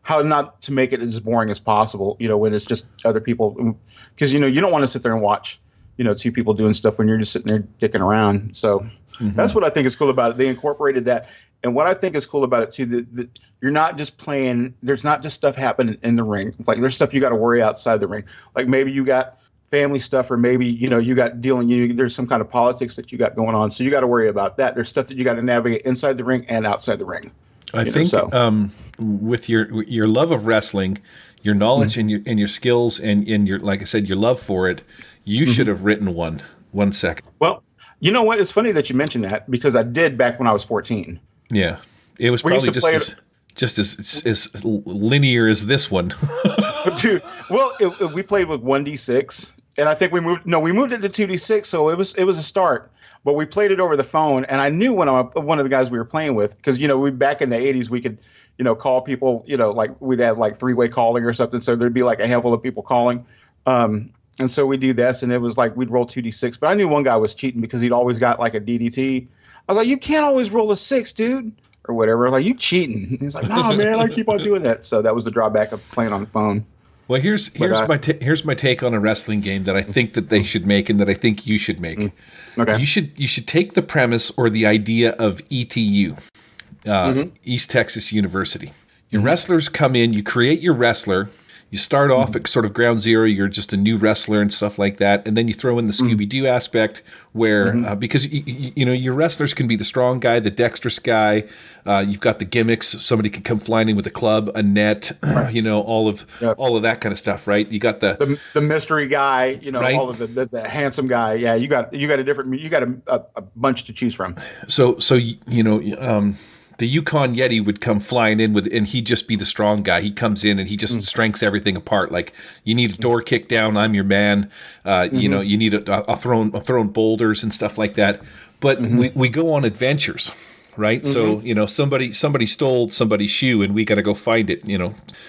how not to make it as boring as possible, when it's just other people, because, you don't want to sit there and watch, 2 people doing stuff when you're just sitting there dicking around. So that's what I think is cool about it. They incorporated that. And what I think is cool about it too, that you're not just playing, there's not just stuff happening in the ring. Like there's stuff you got to worry outside the ring. Like maybe you got family stuff, or maybe, you got there's some kind of politics that you got going on. So you got to worry about that. There's stuff that you got to navigate inside the ring and outside the ring. I think with your love of wrestling, your knowledge and your skills and your, like I said, your love for it, you should have written one second. Well, you know what? It's funny that you mentioned that, because I did back when I was 14. Yeah, it was probably just as linear as this one. Dude, well, we played with 1d6, and I think we moved it to 2d6, so it was a start. But we played it over the phone, and I knew one of the guys we were playing with, because we back in the 80s we could call people, like we'd have like 3-way calling or something, so there'd be like a handful of people calling, and so we do this, and it was like we'd roll 2d6. But I knew one guy was cheating because he'd always got like a DDT. I was like, you can't always roll a 6, dude, or whatever. Like, you cheating. And he's like, no, man, I keep on doing that. So that was the drawback of playing on the phone. Well, here's my take on a wrestling game that I think that they should make, and that I think you should make. Okay. You should take the premise or the idea of ETU, East Texas University. Your wrestlers come in, you create your wrestler. You start off at sort of ground zero. You're just a new wrestler and stuff like that, and then you throw in the Scooby-Doo aspect, where because your wrestlers can be the strong guy, the dexterous guy. You've got the gimmicks. Somebody can come flying in with a club, a net, all of that kind of stuff, right? You got the mystery guy, right? All of the handsome guy. Yeah, you got a bunch to choose from. So the Yukon Yeti would come flying in and he'd just be the strong guy. He comes in and he just strengths everything apart. Like, you need a door kicked down, I'm your man. You need a thrown boulders and stuff like that. But we go on adventures, right? So somebody stole somebody's shoe and we got to go find it.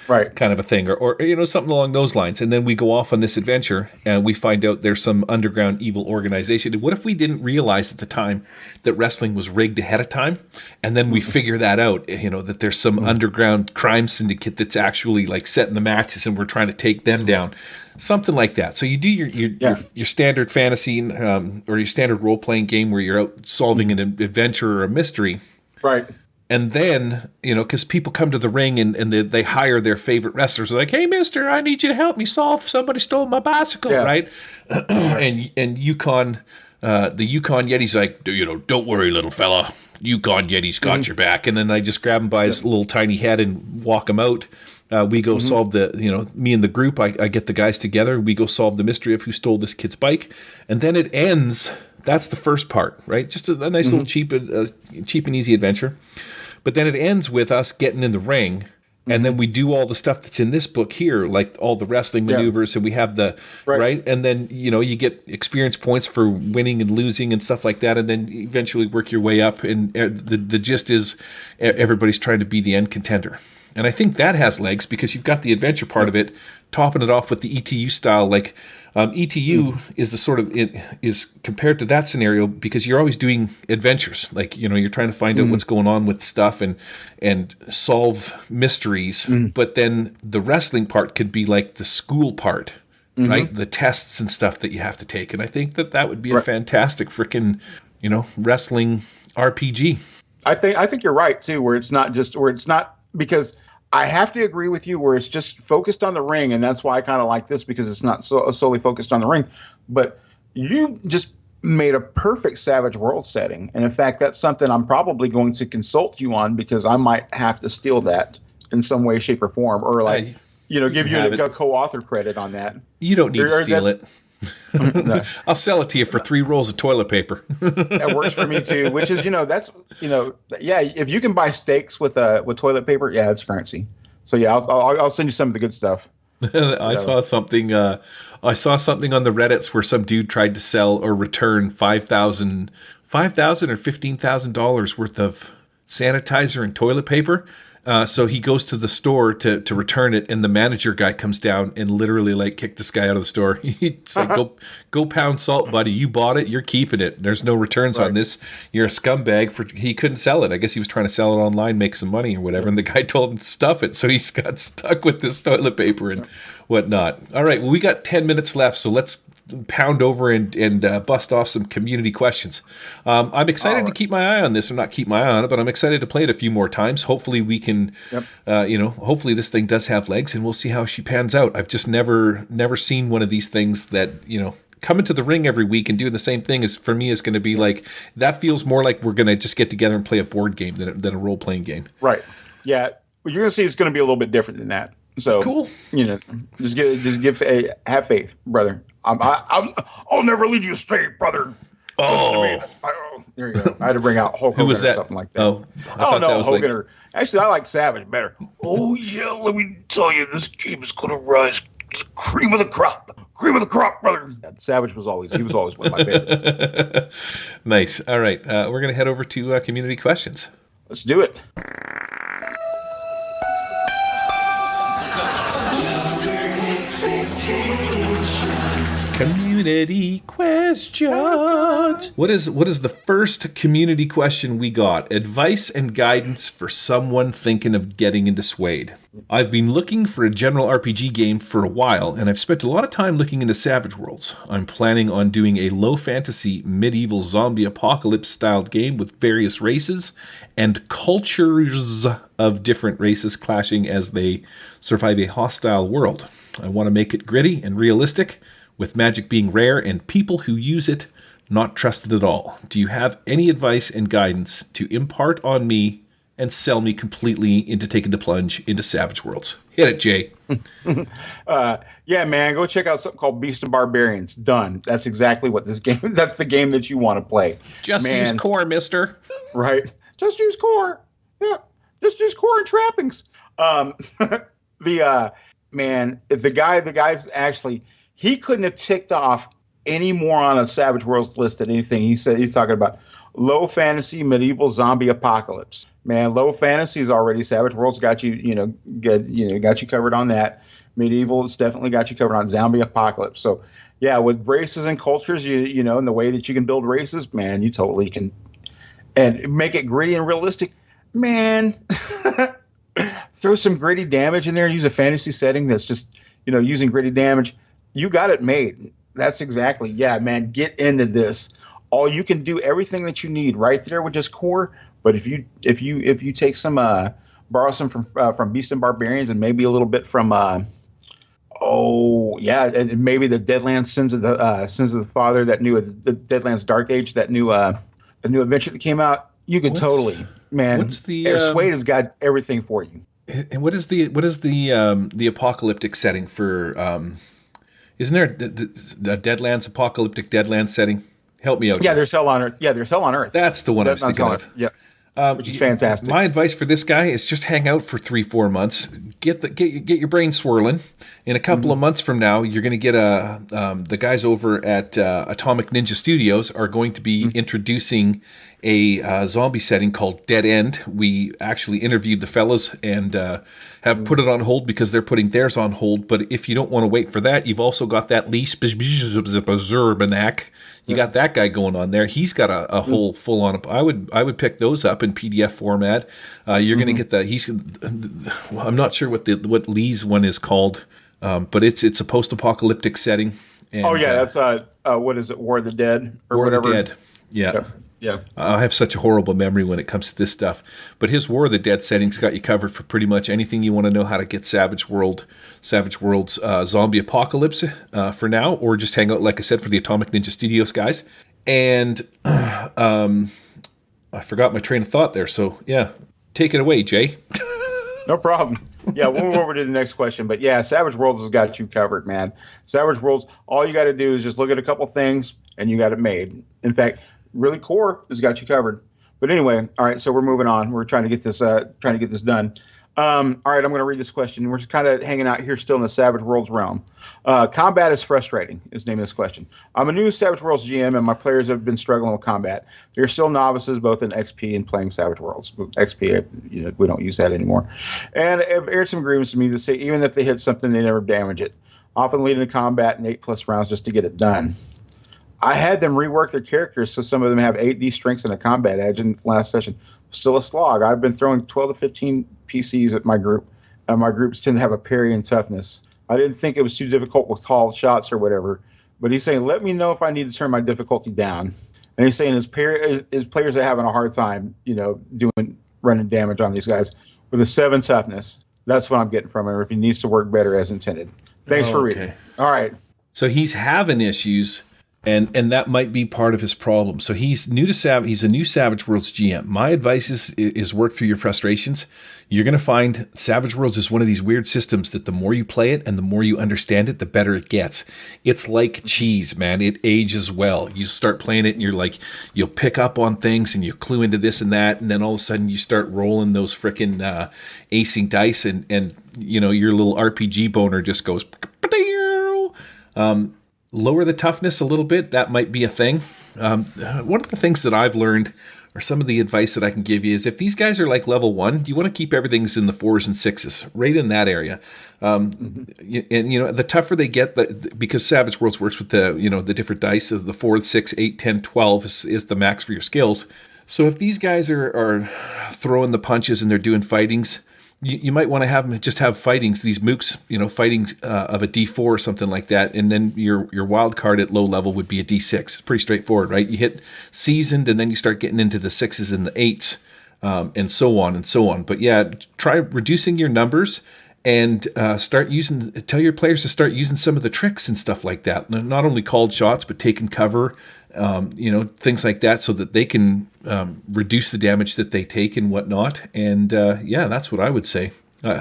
Right, kind of a thing, or something along those lines. And then we go off on this adventure and we find out there's some underground evil organization. And what if we didn't realize at the time that wrestling was rigged ahead of time, and then we figure that out, that there's some underground crime syndicate that's actually like setting the matches and we're trying to take them down, something like that. So you do your standard fantasy or your standard role-playing game where you're out solving an adventure or a mystery, right? And then, because people come to the ring and they hire their favorite wrestlers. They're like, hey, mister, I need you to help me solve. Somebody stole my bicycle, right? and Yukon, the Yukon Yeti's like, don't worry, little fella. Yukon Yeti's got your back. And then I just grab him by his little tiny head and walk him out. We go solve me and the group, I get the guys together. We go solve the mystery of who stole this kid's bike. And then it ends. That's the first part, right? Just a nice little cheap and easy adventure. But then it ends with us getting in the ring And then we do all the stuff that's in this book here, like all the wrestling maneuvers, and we have the right. And then you get experience points for winning and losing and stuff like that, and then eventually work your way up. And the gist is everybody's trying to be the end contender. And I think that has legs because you've got the adventure part of it, topping it off with the ETU style. Like ETU is the sort of it is compared to that scenario because you're always doing adventures. Like you're trying to find out what's going on with stuff and solve mysteries. But then the wrestling part could be like the school part, right? The tests and stuff that you have to take. And I think that would be a fantastic freaking wrestling RPG. I think you're right too. Where it's not because I have to agree with you where it's just focused on the ring, and that's why I kind of like this because it's not solely focused on the ring. But you just made a perfect Savage World setting, and in fact, that's something I'm probably going to consult you on because I might have to steal that in some way, shape, or form, or give you a co-author credit on that. You don't need to steal it. No. I'll sell it to you for 3 rolls of toilet paper. That works for me too. Which is, if you can buy steaks with toilet paper, it's currency. So I'll send you some of the good stuff. I saw something on the Reddits where some dude tried to sell or return $5,000 or $15,000 worth of sanitizer and toilet paper. So he goes to the store to return it, and the manager guy comes down and literally kicked this guy out of the store. He's like, go pound salt, buddy. You bought it. You're keeping it. There's no returns on this. You're a scumbag. He couldn't sell it. I guess he was trying to sell it online, make some money or whatever. And the guy told him to stuff it. So he's got stuck with this toilet paper and whatnot. All right. Well, we got 10 minutes left. So let's pound over and bust off some community questions. I'm excited to keep my eye on this, or not keep my eye on it, but I'm excited to play it a few more times. Hopefully we can, hopefully this thing does have legs, and we'll see how she pans out. I've just never seen one of these things that, coming to the ring every week and doing the same thing is going to be like, that feels more like we're going to just get together and play a board game than a role-playing game. Right. Yeah. Well, you're going to see it's going to be a little bit different than that. So cool. Have faith, brother. I'll never lead you astray, brother. Oh, there you go. I had to bring out Hulk Hogan or something like that. Oh, I don't know Hogan actually I like Savage better. Oh yeah, let me tell you, this game is gonna rise cream of the crop, brother. Savage was always one of my favorite. Nice. All right, we're gonna head over to community questions. Let's do it. Community questions. What is the first community question we got? Advice and guidance for someone thinking of getting into Suede. I've been looking for a general RPG game for a while, and I've spent a lot of time looking into Savage Worlds. I'm planning on doing a low fantasy medieval zombie apocalypse styled game with various races and cultures of different races clashing as they survive a hostile world. I want to make it gritty and realistic, with magic being rare and people who use it not trusted at all. Do you have any advice and guidance to impart on me and sell me completely into taking the plunge into Savage Worlds? Hit it, Jay. Yeah, man, go check out something called Beast and Barbarians. Done. That's exactly what this game. That's the game that you want to play. Just use core, mister. Right. Just use core. Yeah. Just use core and trappings. If the guy's actually. He couldn't have ticked off any more on a Savage Worlds list than anything. He said he's talking about low fantasy medieval zombie apocalypse. Man, low fantasy is already Savage Worlds got you, got you covered on that. Medieval, it's definitely got you covered on zombie apocalypse. So, yeah, with races and cultures, and the way that you can build races, man, you totally can, and make it gritty and realistic, man. Throw some gritty damage in there and use a fantasy setting that's just, using gritty damage. You got it made. That's exactly. Yeah, man, get into this. All you can do everything that you need right there with just core. But if you take some, borrow some from Beast and Barbarians and maybe a little bit from, and maybe the Deadlands Sins of the Father, that new the Deadlands Dark Age, that new adventure that came out, you could totally, man. What's the Suede has got everything for you. And what is the apocalyptic setting for? Isn't there a Deadlands apocalyptic Deadlands setting? Help me out. Yeah, there's Hell on Earth. That's the one I was thinking of. Yeah. which is fantastic. My advice for this guy is just hang out for 3-4 months. Get your brain swirling. In a couple of months from now, you're going to get the guys over at Atomic Ninja Studios are going to be introducing a zombie setting called Dead End. We actually interviewed the fellas and have put it on hold because they're putting theirs on hold. But if you don't want to wait for that, you've also got that Lee Zerbanak. You got that guy going on there. He's got a whole full on. I would pick those up in PDF format. You're going to get the. I'm not sure what Lee's one is called, but it's a post-apocalyptic setting. And, that's what is it? War of the Dead or War whatever. of the Dead. Yeah. Yeah. I have such a horrible memory when it comes to this stuff. But his War of the Dead setting's got you covered for pretty much anything you want to know how to get Savage World's zombie apocalypse for now, or just hang out, like I said, for the Atomic Ninja Studios guys. And I forgot my train of thought there. So, yeah, take it away, Jay. No problem. Yeah, we'll move over to the next question. But yeah, Savage Worlds has got you covered, man. Savage Worlds, all you got to do is just look at a couple things and you got it made. In fact, Really Core has got you covered. But anyway, all right, so we're moving on. We're trying to get this done. All right, I'm going to read this question. We're just kind of hanging out here still in the Savage Worlds realm. Combat is frustrating is the name of this question. I'm a new Savage Worlds GM, and my players have been struggling with combat. They're still novices both in XP and playing Savage Worlds. XP, we don't use that anymore. And it aired some grievances to me to say even if they hit something, they never damage it, often leading to combat in 8+ rounds just to get it done. I had them rework their characters so some of them have 8D strengths and a combat edge in last session. Still a slog. I've been throwing 12 to 15 PCs at my group, and my groups tend to have a parry and toughness. I didn't think it was too difficult with tall shots or whatever, but he's saying, let me know if I need to turn my difficulty down. And he's saying his players are having a hard time, running damage on these guys with a 7 toughness. That's what I'm getting from him, if he needs to work better as intended. Thanks for reading. All right. So he's having issues. And that might be part of his problem. So he's new to Savage. He's a new Savage Worlds GM. My advice is work through your frustrations. You're going to find Savage Worlds is one of these weird systems that the more you play it and the more you understand it, the better it gets. It's like cheese, man. It ages well. You start playing it and you're like, you'll pick up on things and you clue into this and that, and then all of a sudden you start rolling those frickin' acing dice, and your little RPG boner just goes. Lower the toughness a little bit. That might be a thing. One of the things that I've learned, or some of the advice that I can give you, is if these guys are like level 1, you want to keep everything's in the 4s and 6s, right in that area. And the tougher they get, because Savage Worlds works with the different dice of the 4, 6, 8, 10, 12 is the max for your skills. So if these guys are throwing the punches and they're doing fightings, you might want to have them just have fightings, these mooks, fightings of a D4 or something like that. And then your wild card at low level would be a D6. It's pretty straightforward, right? You hit seasoned and then you start getting into the 6s and the 8s and so on and so on. But yeah, try reducing your numbers and tell your players to start using some of the tricks and stuff like that. Not only called shots, but taking cover, things like that, so that they can reduce the damage that they take and whatnot. And that's what I would say.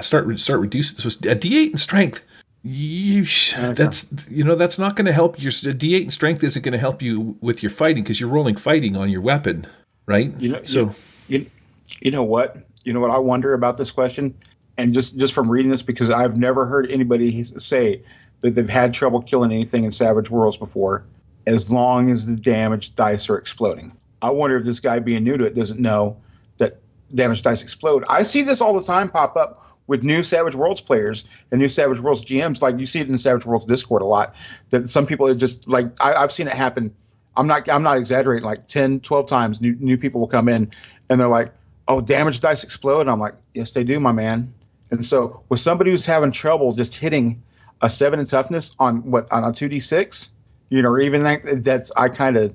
Start reducing. So a D8 in strength. That's not going to help. Your D8 in strength isn't going to help you with your fighting because you're rolling fighting on your weapon, right? You know what? You know what I wonder about this question, and just from reading this, because I've never heard anybody say that they've had trouble killing anything in Savage Worlds before, as long as the damage dice are exploding. I wonder if this guy being new to it doesn't know that damage dice explode. I see this all the time pop up with new Savage Worlds players and new Savage Worlds GMs. Like, you see it in the Savage Worlds Discord a lot, that some people are just like, I've seen it happen. I'm not exaggerating, like 10, 12 times new people will come in and they're like, oh, damage dice explode. And I'm like, yes, they do, my man. And so with somebody who's having trouble just hitting a 7 in toughness on a 2d6, or even that's I kind of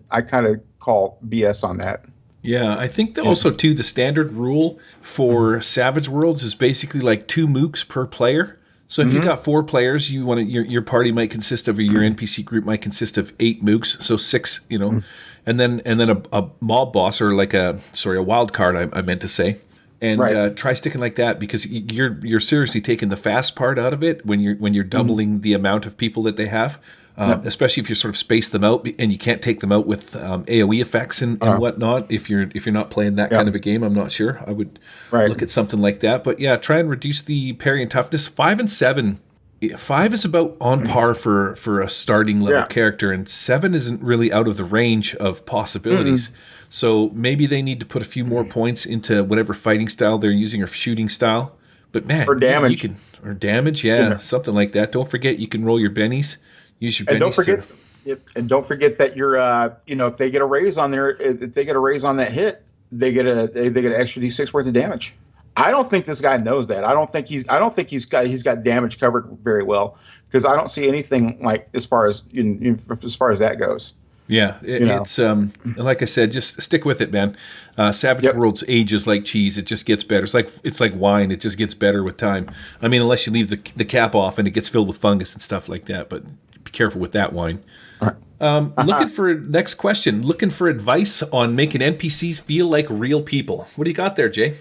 call BS on that. Yeah, I think that also too, the standard rule for Savage Worlds is basically like 2 mooks per player. So if you've got 4 players, you want your party might consist of, or your NPC group might consist of 8 mooks, so 6, and then a mob boss, or like a wild card, I meant to say. And try sticking like that, because you're seriously taking the fast part out of it when you're doubling the amount of people that they have. especially if you sort of space them out and you can't take them out with AoE effects and whatnot. If you're not playing that kind of a game, I'm not sure. I would look at something like that. But yeah, try and reduce the parry and toughness. 5 and 7. 5 is about on par for a starting level character, and 7 isn't really out of the range of possibilities. So maybe they need to put a few more points into whatever fighting style they're using or shooting style. But man, or damage, something like that. Don't forget you can roll your bennies. Use your bennies. And don't forget that you're if they get a raise on that hit, they get an extra D6 worth of damage. I don't think this guy knows that. I don't think he's got damage covered very well, because I don't see anything like as far as that goes. Yeah, it's like I said, just stick with it, man. Savage Worlds ages like cheese; it just gets better. It's like wine; it just gets better with time. I mean, unless you leave the cap off and it gets filled with fungus and stuff like that. But be careful with that wine. Looking for next question. Looking for advice on making NPCs feel like real people. What do you got there, Jay?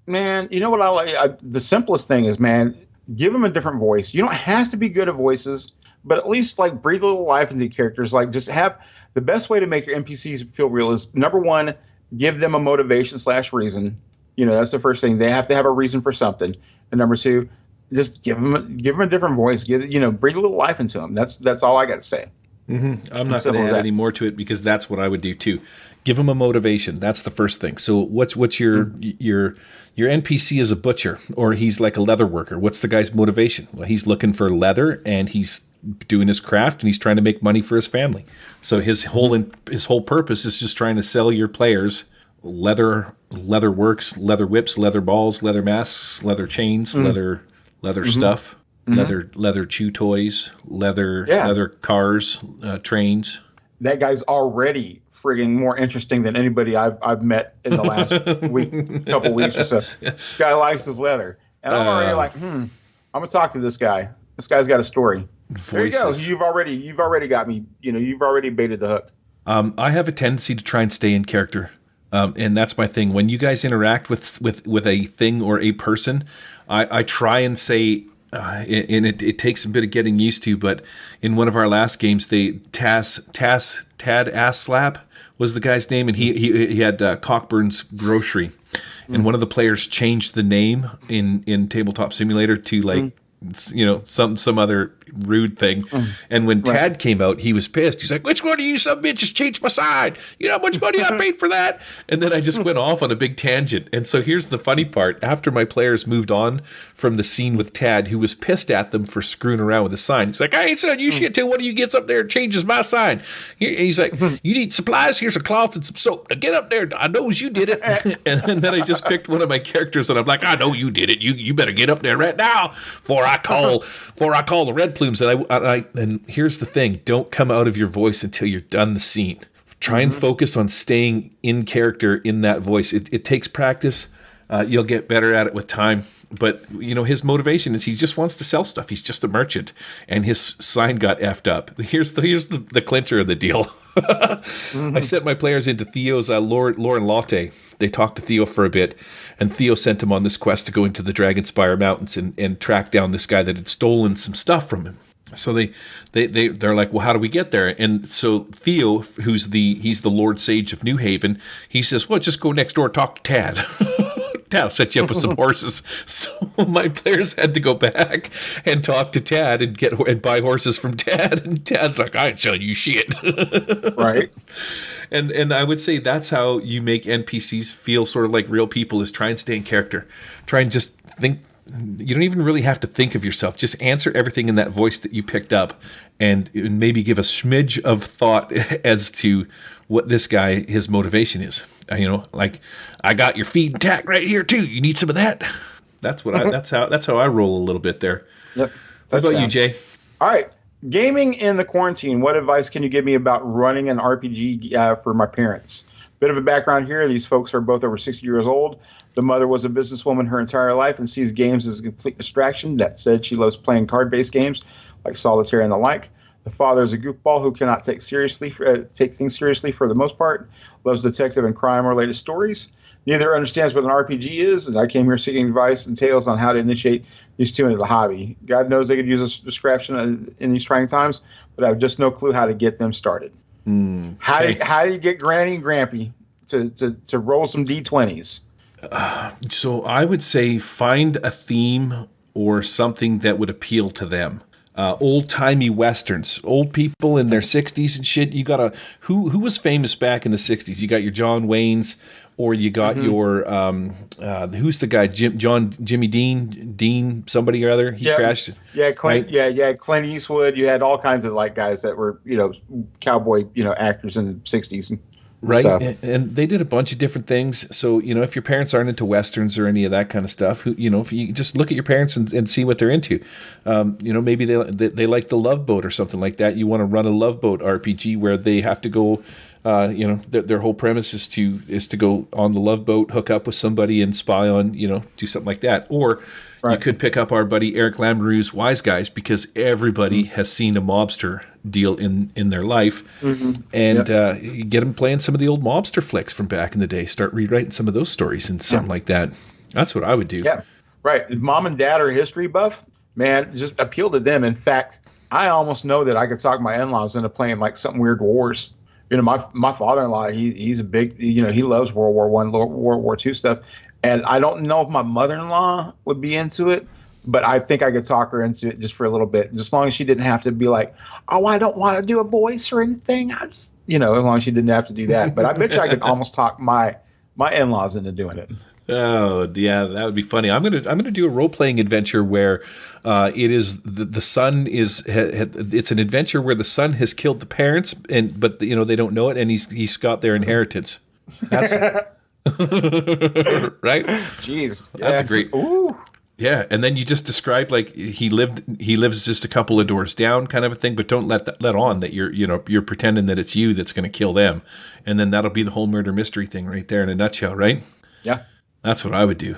Man, you know what I like? The simplest thing is, man, give them a different voice. You don't have to be good at voices, but at least like breathe a little life into characters. Like, just have the best way to make your NPCs feel real is, number one, give them a motivation / reason. That's the first thing. They have to have a reason for something. And number two, just give them a different voice. Breathe a little life into them. That's all I got to say. Mm-hmm. I'm not going to add any more to it, because that's what I would do too. Give them a motivation. That's the first thing. So what's your NPC is a butcher, or he's like a leather worker. What's the guy's motivation? Well, he's looking for leather, and he's doing his craft, and he's trying to make money for his family. So his whole purpose is just trying to sell your players leather works, leather whips, leather balls, leather masks, leather chains, leather stuff. Leather chew toys, leather cars, trains. That guy's already friggin' more interesting than anybody I've met in the last couple weeks or so. This guy likes his leather, and I'm already like, I'm gonna talk to this guy. This guy's got a story. Voices. There you go. You've already got me. You've already baited the hook. I have a tendency to try and stay in character. And that's my thing. When you guys interact with a thing or a person, I try and say. And it takes a bit of getting used to, but in one of our last games, Tad Asslap was the guy's name, and he had Cockburn's Grocery, and one of the players changed the name in Tabletop Simulator to like some other rude thing. And when Tad came out, he was pissed. He's like, "Which one of you some bitches changed my sign? You know how much money I paid for that?" And then I just went off on a big tangent. And so here's the funny part. After my players moved on from the scene with Tad, who was pissed at them for screwing around with the sign, he's like, "I ain't selling you shit till one of you gets up there and changes my sign." He's like, "You need supplies? Here's a cloth and some soap. Now get up there. I knows you did it." And then I just picked one of my characters, and I'm like, "I know you did it. You better get up there right now before I call the red plumes." And here's the thing: don't come out of your voice until you're done the scene. Try and focus on staying in character in that voice. It takes practice. You'll get better at it with time. But his motivation is he just wants to sell stuff. He's just a merchant, and his sign got effed up. Here's the clincher of the deal. I sent my players into Theo's lore and latte. They talked to Theo for a bit, and Theo sent him on this quest to go into the Dragonspire Mountains and track down this guy that had stolen some stuff from him. So they're like, "Well, how do we get there?" And so Theo, he's the Lord Sage of New Haven, he says, "Well, just go next door and talk to Tad." Tad set you up with some horses. So my players had to go back and talk to Tad and buy horses from Tad. And Tad's like, "I ain't selling you shit." Right. And I would say that's how you make NPCs feel sort of like real people, is try and stay in character. Try and just think. You don't even really have to think of yourself. Just answer everything in that voice that you picked up, and maybe give a smidge of thought as to what this guy, his motivation is. Like, "I got your feed and tack right here too. You need some of that." That's how I roll a little bit there. Yep. What about you, Jay? All right. Gaming in the quarantine. What advice can you give me about running an RPG for my parents? Bit of a background here. These folks are both over 60 years old. The mother was a businesswoman her entire life and sees games as a complete distraction. That said, she loves playing card-based games like solitaire and the like. The father is a goofball who cannot take things seriously for the most part. Loves detective and crime-related stories. neither understands what an RPG is, and I came here seeking advice and tales on how to initiate these two into the hobby. God knows they could use a distraction in these trying times, but I have just no clue how to get them started. How do you get Granny and Grampy to roll some D20s? So I would say find a theme or something that would appeal to them. Old-timey westerns, old people in their 60s and shit. You got who was famous back in the 60s? You got your John Waynes, or you got your who's the guy? Jimmy Dean, somebody or other. He crashed. Yeah, Clint. Right? Yeah, Clint Eastwood. You had all kinds of like guys that were cowboy actors in the 60s. Right, and they did a bunch of different things. So, if your parents aren't into westerns or any of that kind of stuff, if you just look at your parents and see what they're into, maybe they like the Love Boat or something like that. You want to run a Love Boat RPG where they have to go, their whole premise is to go on the Love Boat, hook up with somebody, and spy on, do something like that. Or you could pick up our buddy Eric Lamoureux's Wise Guys, because everybody has seen a mobster deal in their life, and you get them playing some of the old mobster flicks from back in the day. Start rewriting some of those stories and something like that. That's what I would do. Yeah, right. If mom and dad are history buff, man, just appeal to them. In fact, I almost know that I could talk my in-laws into playing like something weird wars. My father-in-law, he's a big, he loves World War I, World War II stuff. And I don't know if my mother-in-law would be into it, but I think I could talk her into it just for a little bit, just as long as she didn't have to be like, oh, I don't want to do a voice or anything. I just, as long as she didn't have to do that. But I bet you I could almost talk my in-laws into doing it. Oh yeah, that would be funny. I'm gonna do a role playing adventure where it is the son is it's an adventure where the son has killed the parents, but they don't know it, and he's got their inheritance. That's right. Jeez, that's a great. Ooh. Yeah, and then you just describe like he lives just a couple of doors down, kind of a thing, but don't let on that you're pretending that it's you that's going to kill them, and then that'll be the whole murder mystery thing right there in a nutshell, right? Yeah. That's what I would do.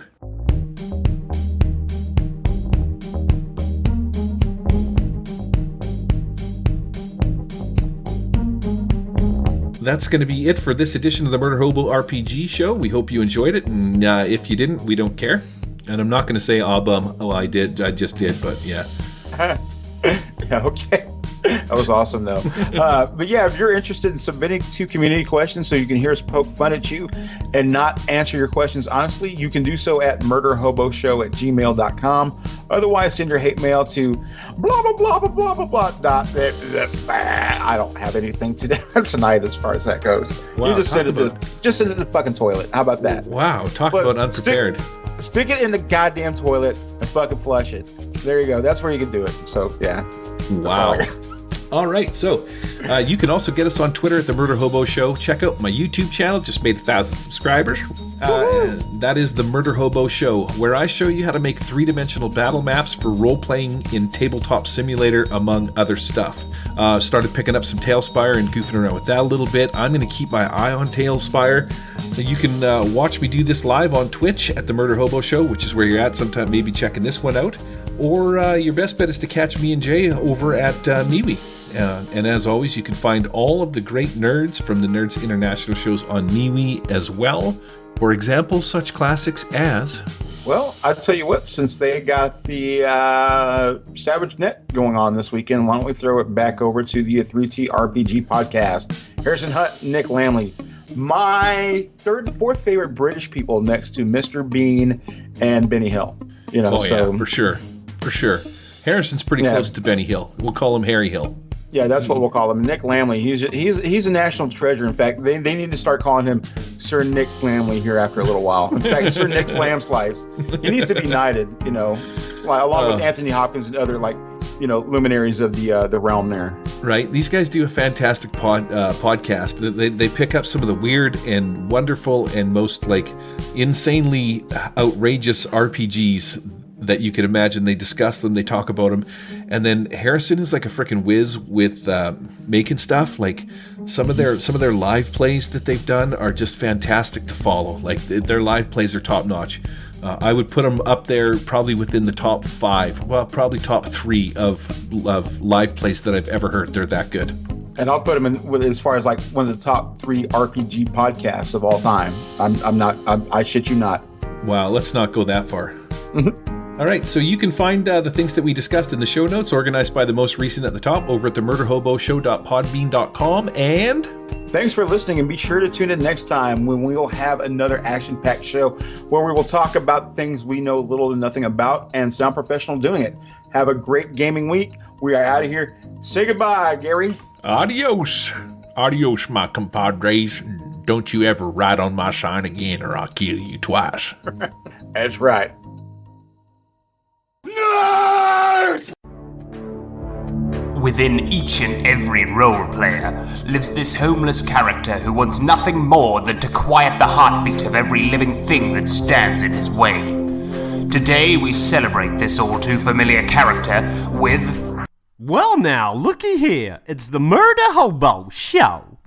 That's going to be it for this edition of the Murder Hobo RPG show. We hope you enjoyed it, and if you didn't, we don't care. And I'm not going to say, bum. Oh, I just did, but yeah. Yeah, okay. That was awesome, though. But yeah, if you're interested in submitting 2 community questions so you can hear us poke fun at you and not answer your questions honestly, you can do so at murderhoboshow@gmail.com. Otherwise, send your hate mail to blah, blah, blah, blah, blah, blah, blah. I don't have anything tonight as far as that goes. Wow, you just send it to the fucking toilet. How about that? Wow, talk about unprepared. Stick it in the goddamn toilet and fucking flush it. There you go. That's where you can do it. So, yeah. Wow. All right. So you can also get us on Twitter at The Murder Hobo Show. Check out my YouTube channel. Just made 1,000 subscribers. That is The Murder Hobo Show, where I show you how to make 3-dimensional battle maps for role-playing in Tabletop Simulator, among other stuff. Started picking up some Tailspire and goofing around with that a little bit. I'm going to keep my eye on Tailspire. You can watch me do this live on Twitch at The Murder Hobo Show, which is where you're at sometime, maybe checking this one out. Or your best bet is to catch me and Jay over at MeWe. And as always, you can find all of the great nerds from the Nerds International shows on MeWe as well. For example, such classics as... Well, I'll tell you what, since they got the Savage Net going on this weekend, why don't we throw it back over to the 3T RPG podcast. Harrison Hunt, Nick Lamley. My 3rd to 4th favorite British people next to Mr. Bean and Benny Hill. Yeah, for sure. For sure. Harrison's pretty close to Benny Hill. We'll call him Harry Hill. Yeah, that's what we'll call him. Nick Lamley. He's a national treasure. In fact, they need to start calling him Sir Nick Lamley here after a little while. In fact, Sir Nick's Lamb Slice. He needs to be knighted, along with Anthony Hopkins and other luminaries of the realm there. Right. These guys do a fantastic podcast. They pick up some of the weird and wonderful and most insanely outrageous RPGs that you can imagine. They discuss them, they talk about them, and then Harrison is like a freaking whiz with making stuff. Like some of their live plays that they've done are just fantastic to follow. Like their live plays are top notch. I would put them up there probably within the top 5, well, probably top 3 of live plays that I've ever heard. They're that good. And I'll put him in with as far as like one of the top 3 RPG podcasts of all time. I shit you not. Wow, let's not go that far. All right, so you can find the things that we discussed in the show notes, organized by the most recent at the top, over at the murderhoboshow.podbean.com. And thanks for listening, and be sure to tune in next time when we will have another action-packed show where we will talk about things we know little to nothing about and sound professional doing it. Have a great gaming week. We are out of here. Say goodbye, Gary. adios. Adios, my compadres. Don't you ever ride on my sign again or I'll kill you twice. That's right. Within each and every role player lives this homeless character who wants nothing more than to quiet the heartbeat of every living thing that stands in his way. Today we celebrate this all too familiar character with... Well now, looky here. It's the Murder Hobo Show.